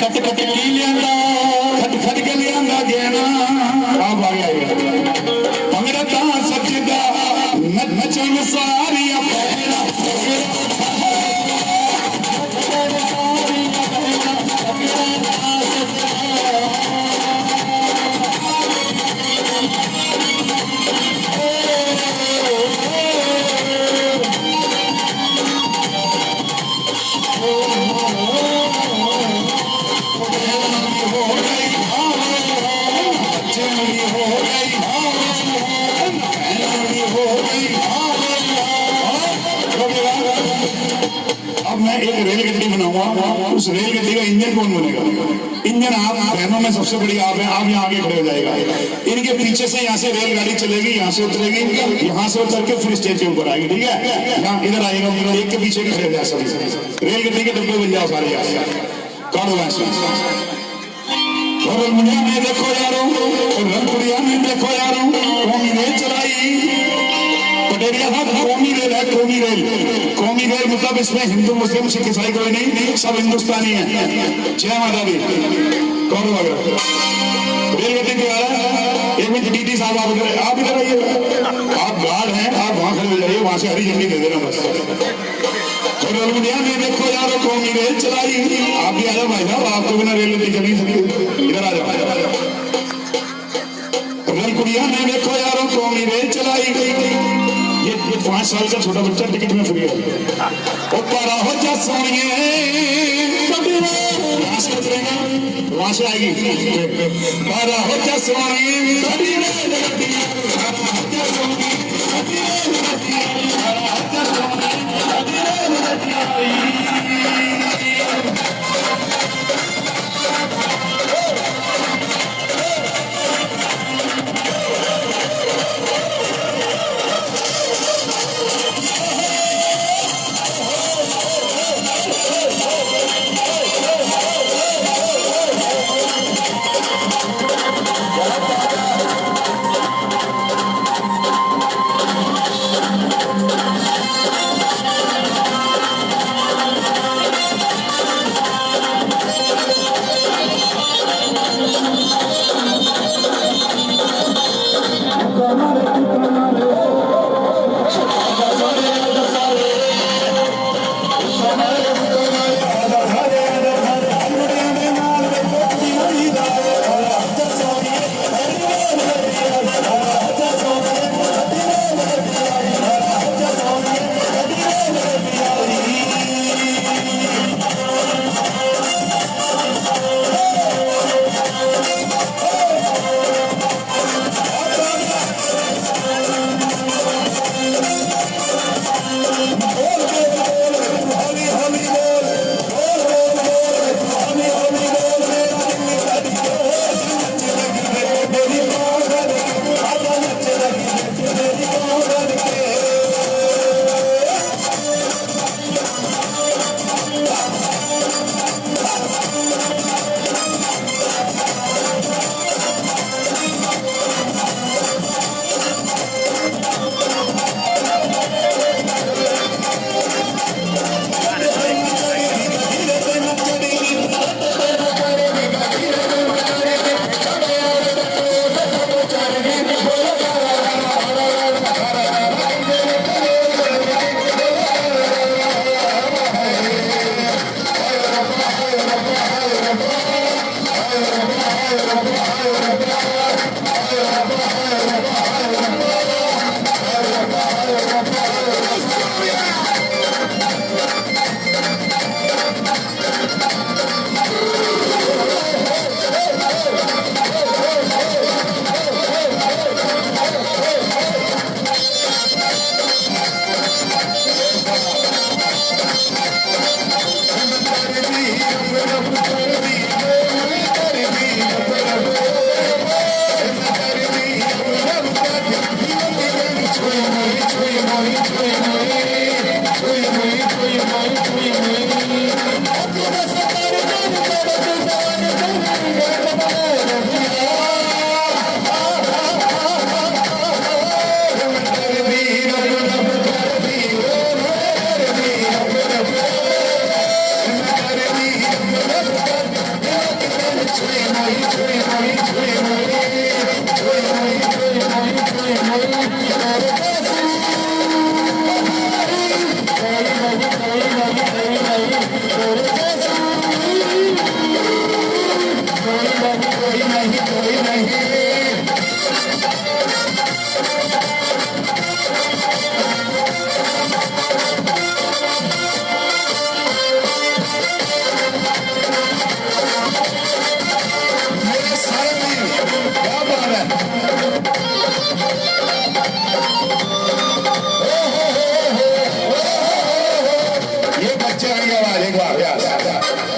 कट कट की लिया खट खट के लिया गेना आप आगे आइए। भंगड़ा ता सजदा नचन सारिया एक रेलगड्डी बनाऊंगा, उस रेलगड्डी का इंजन कौन बनेगा? इंजन आप बहनों में सबसे बड़ी आप हैं, आप यहाँ आगे खड़े हो जाएगा। इनके पीछे से यहाँ से रेलगाड़ी चलेगी, यहाँ से उतरेगी, यहाँ से उतर के फिर स्टेज के ऊपर आएगी। ठीक है, यहाँ इधर आएगा, एक के पीछे खड़े हो जाए सब। रेलगड्डी के डब्बे बन जाओ सारे। कौन होगा और मुनिया में देखो यारों, रंगपुरिया में देखो यारों, कौमी ने चलाई पटेरिया कौमी ने कौमी रेल मतलब इसमें हिंदू मुस्लिम सिख ईसाई कोई नहीं, सब हिंदुस्तानी है। जय माता दी। कौन वगैरह रेलगति द्वारा एक मिनट डीटी साहब आप इधर आइए, आप गार्ड हैं, आप वहां खड़े हो जाइए, वहां से हरी झंडी दे देना बस। में देखो यार कौमी रेल चलाई, आप भी आ जाओ भाई साहब, आपको बिना रेल गति चल नहीं सकती, इधर आ जाओ। कुड़िया में देखो यारो कौमी रेल चलाई गई, ये 5 साल का छोटा बच्चा टिकट में फ्री है। पारा हो जा सोनिए वहां से आएगी, पारा हो जा सोनिए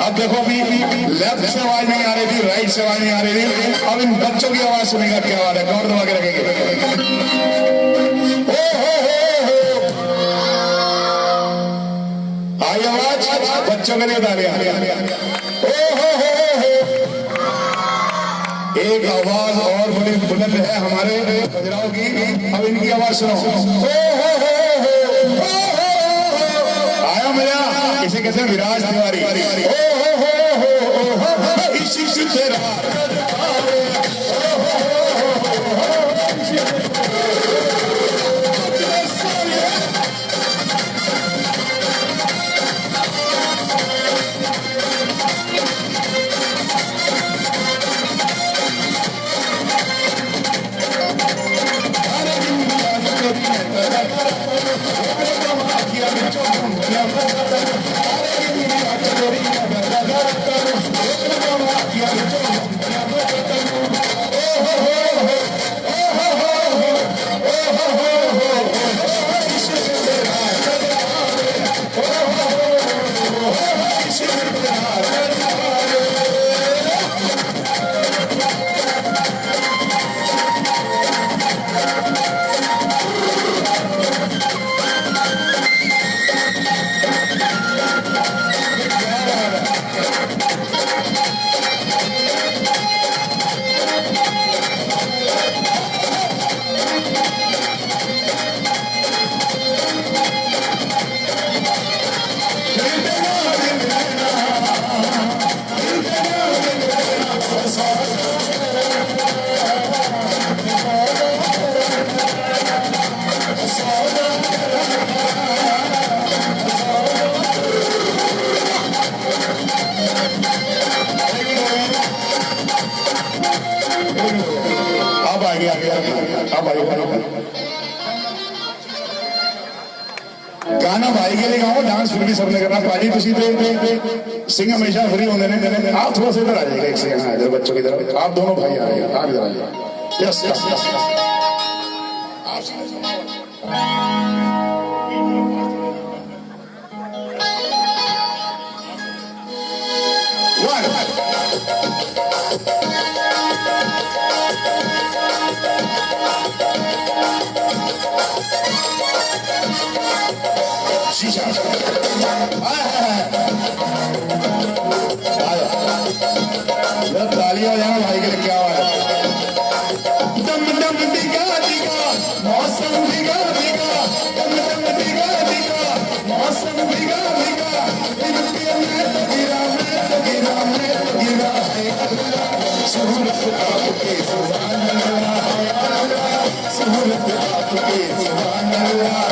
अब देखो अभी लेफ्ट से आवाज नहीं आ रही थी, राइट से आवाज नहीं आ रही थी, अब इन बच्चों की आवाज सुनेगा क्या आवाज है, कौन दबा के रखेंगे। आई आवाज बच्चों के लिए तालियां। एक आवाज और बड़ी बुलंद है हमारे खजुराहो की, अब इनकी आवाज सुनो। इसे कहते हैं विराज तिवारी। हो इश्क तेरा गाना भाई के लिए गाओ, डांस फिर भी सबने करना। पाजी तुसी तो सिंह हमेशा फ्री होने ने। आप थोड़ा सा इधर आ जाइएगा, एक सेकंड इधर बच्चों की तरफ। आप दोनों भाई आ जाइए, आप इधर आ जाइए। यस यस यस शीशा तालियां बजाना भाई के लिए, क्या बात है। दम दम दिगा दिगा मौसम दिगा दिगा, दम दम दिगा दिगा मौसम दिगा दिगा, इनके मैं तो गिरा, मैं तो गिरा, मैं तो गिरा है अल्लाह। सूरत आपके सुभान अल्लाह है अल्लाह, सूरत आपके सुभान अल्लाह।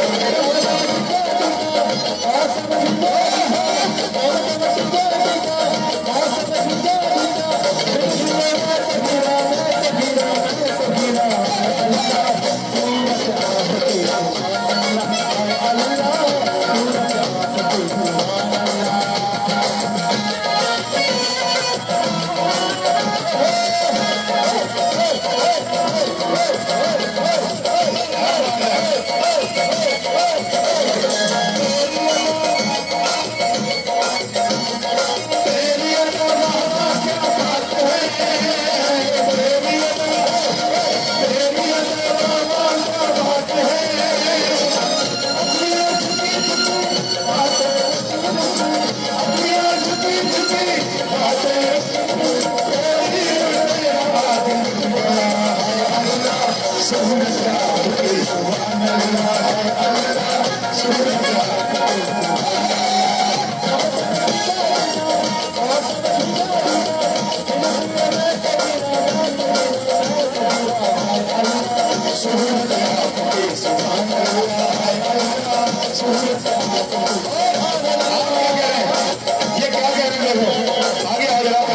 ये क्या कह रहे हैं, आगे आ जरा।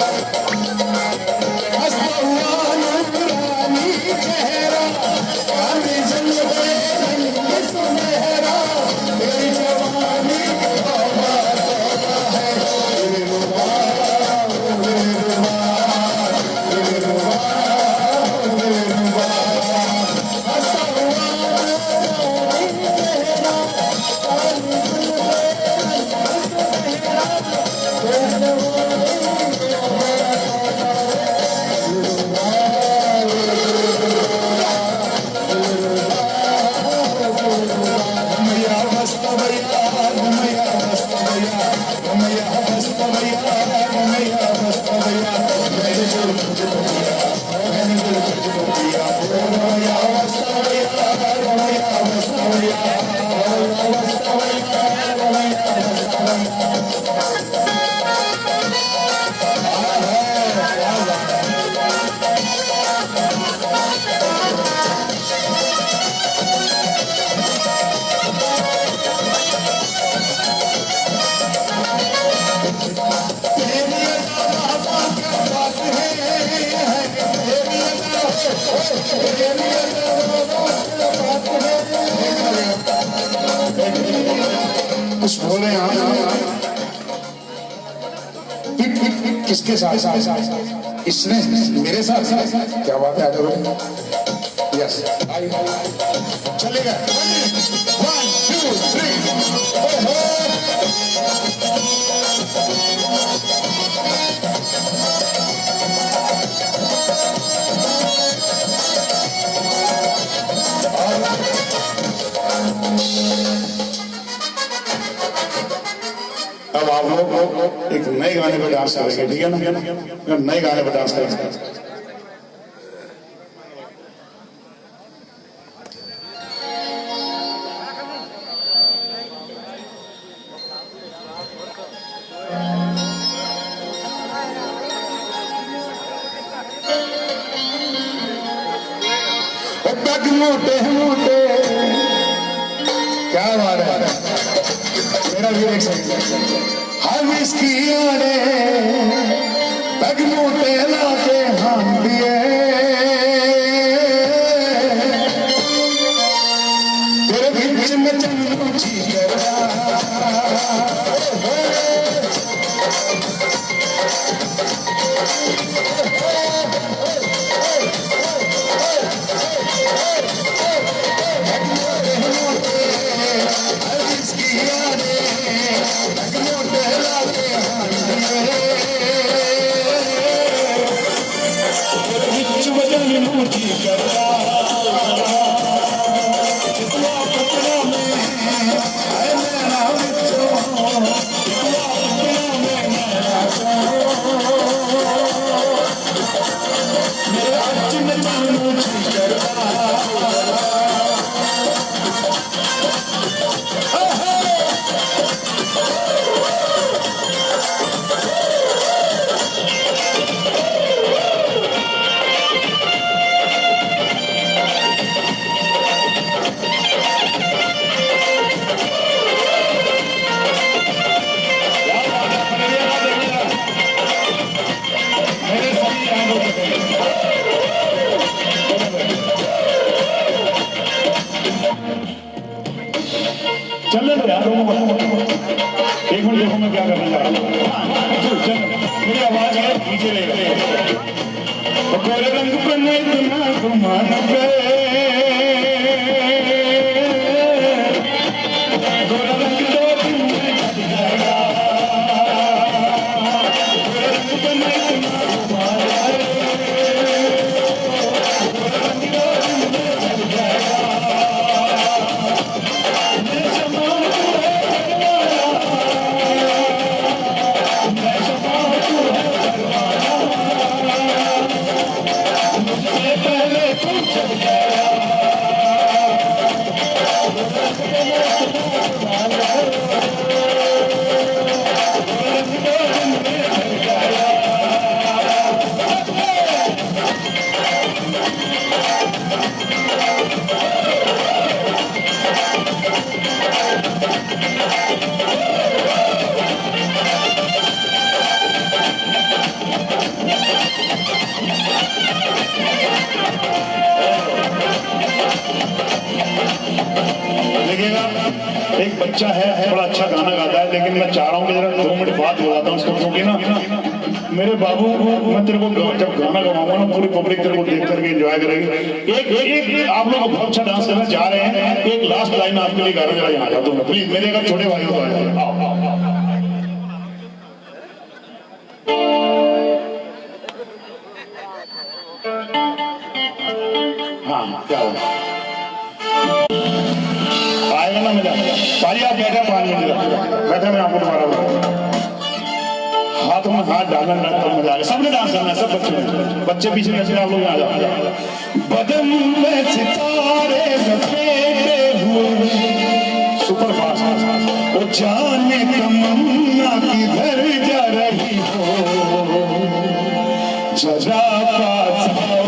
कुछ बोले आप किसके साथ? इसने मेरे साथ? क्या बात है? यस चलेगा। 1 2 3 अब आप लोग एक नए गाने पर डांस करेंगे, ठीक है ना? नए गाने पर डांस करेंगे। मोटे मोटे क्या बात है, मेरा भी एक हम इसकी आने पग मोटे लाके हम दिए तेरे बीच में चंदू जी चल रहे यार, एक मिनट देखो मैं क्या करने जा रहा हूँ। मेरी आवाज है पीछे गोरे रंग बने इतना घुमान गोरा रंग दो दिन में छट जाएगा, गोरे रंग बने इतना घुमान गोरा रंग दो दिन में छट जाएगा। एक बच्चा है बड़ा अच्छा गाना गाता है, लेकिन मैं चाह रहा हूँ कि जरा 2 मिनट बात बोलाता हूँ उसको, क्योंकि ना मेरे बाबू मैं तेरे को जब गाना गाऊंगा ना पूरी पब्लिक तेरे को देख करके एंजॉय करेगी। एक आप लोग बहुत अच्छा डांस करना चाह रहे हैं, एक लास्ट लाइन आपके लिए गाना जरा यहाँ जाता हूँ प्लीज, मेरे अगर छोटे भाई हो हाँ क्या होगा आएगा ना मजा। भाई आप बैठे 5 मिनट बैठे, मैं आपको दोबारा हाथ में हाथ डालना तब मजा आएगा। सबने डांस करना है, सब बच्चे पीछे नचने, आप लोग आ जाओ। बदन में सितारे लपेटे हुए सुपर फास्ट, वो जाने तमन्ना किधर जा रही हो, जरा पास आओ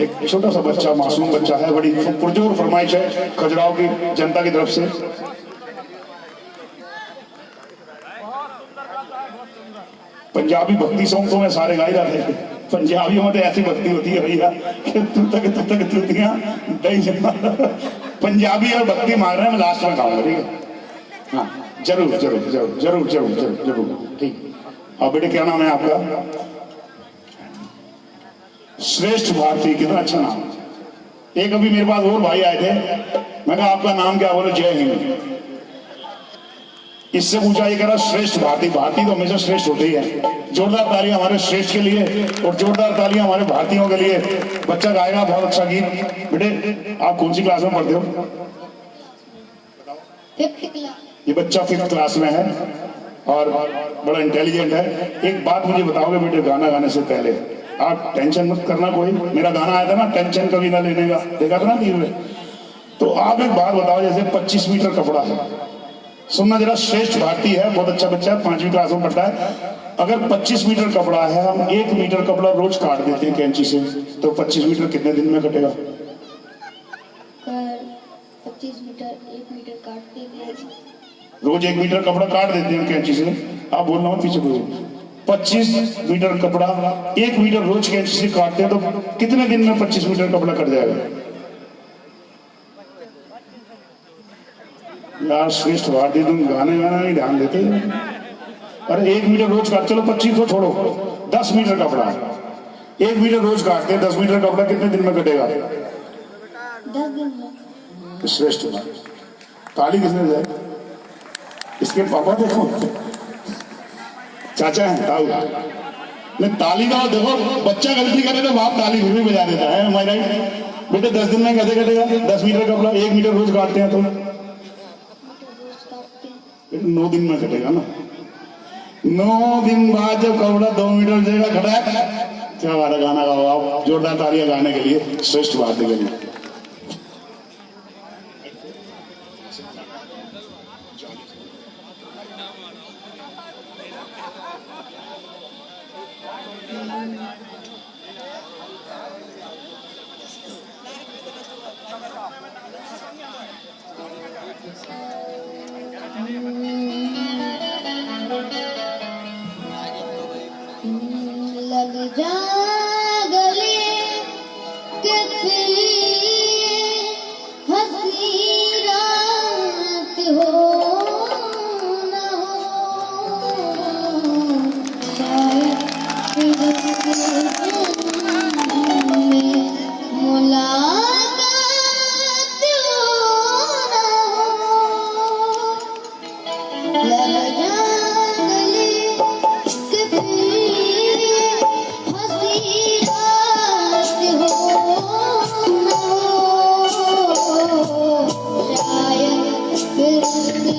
एक छोटा सा बच्चा, मासूम बच्चा है, बड़ी पुरजोर फरमाइश है खजुराहो की जनता की तरफ से। पंजाबी भक्ति सॉन्ग तो मैं सारे गा ही रहा थे। पंजाबियों में तो ऐसी भक्ति होती है भैया कि तू तक तुतियां दही जमा। पंजाबी और भक्ति मार रहे हैं, मैं लास्ट में गाऊंगा, ठीक है? हाँ जरूर जरूर जरूर जरूर जरूर जरूर जरूर, ठीक। और बेटे क्या नाम है आपका? श्रेष्ठ भारती, कितना अच्छा नाम। एक अभी मेरे पास और भाई आए थे, मैं कहा आपका नाम क्या? बोले जय हिंद। इससे पूछा, ये कह रहा श्रेष्ठ भारती। भारती तो हमेशा श्रेष्ठ होते ही है। जोरदार तालियां हमारे श्रेष्ठ के लिए और जोरदार तालियां हमारे भारतीयों के लिए। बच्चा गाएगा बहुत अच्छा गीत। बेटे आप कौन सी क्लास में पढ़ते हो? ये बच्चा 5th क्लास में है और बड़ा इंटेलिजेंट है। एक बात मुझे बताओगे बेटे, गाना गाने से पहले आप टेंशन मत करना कोई। मेरा गाना आया था ना, टेंशन कभी ना लेने का, देखा था ना टीवी में। तो आप एक बात बताओ, जैसे 25 मीटर कपड़ा है, सुनना जरा। श्रेष्ठ भारती है, बहुत अच्छा बच्चा है, 5वीं क्लास में पढ़ता है। अगर 25 मीटर कपड़ा है, हम 1 मीटर कपड़ा रोज काट देते हैं कैंची से, तो 25 मीटर कितने दिन में कटेगा? 25 मीटर 1 मीटर काटते हैं, रोज 1 मीटर कपड़ा काट देते हैं कैंची से। आप बोलना मत पीछे बोलो। 25 मीटर कपड़ा 1 मीटर रोज कैंची से काटते हैं, तो कितने दिन में 25 मीटर कपड़ा कट जाएगा? यार श्रेष्ठ भारती, तुम गाने नहीं ध्यान देते। अरे 1 मीटर रोज काट, चलो 25 को छोड़ो, 10 मीटर कपड़ा 1 मीटर रोज काटते हैं, 10 मीटर कपड़ा कितने दिन में कटेगा? 10 दिन में। श्रेष्ठ भारती। ताली किसने जाए? इसके पापा देखो, चाचा है ताऊ। नहीं ताली का देखो, बच्चा गलती करे तो बाप ताली फिर भी बजा देता है। हमारी राइट बेटे, 10 दिन में कैसे कटेगा? 10 मीटर कपड़ा 1 मीटर रोज काटते हैं तो 9 दिन में कटेगा ना। 9 दिन बाद जब कपड़ा 2 मीटर जगह कटा, क्या हमारा गाना गाओ आप, जोरदार तालियां गाने के लिए, श्रेष्ठ भारती के लिए। लग जा गले के फिर हंसी रात हो न हो, शायद फिर में मुलाकात हो न हो। लग जा गले के फिर हंसी रात हो न हो, शायद फिर से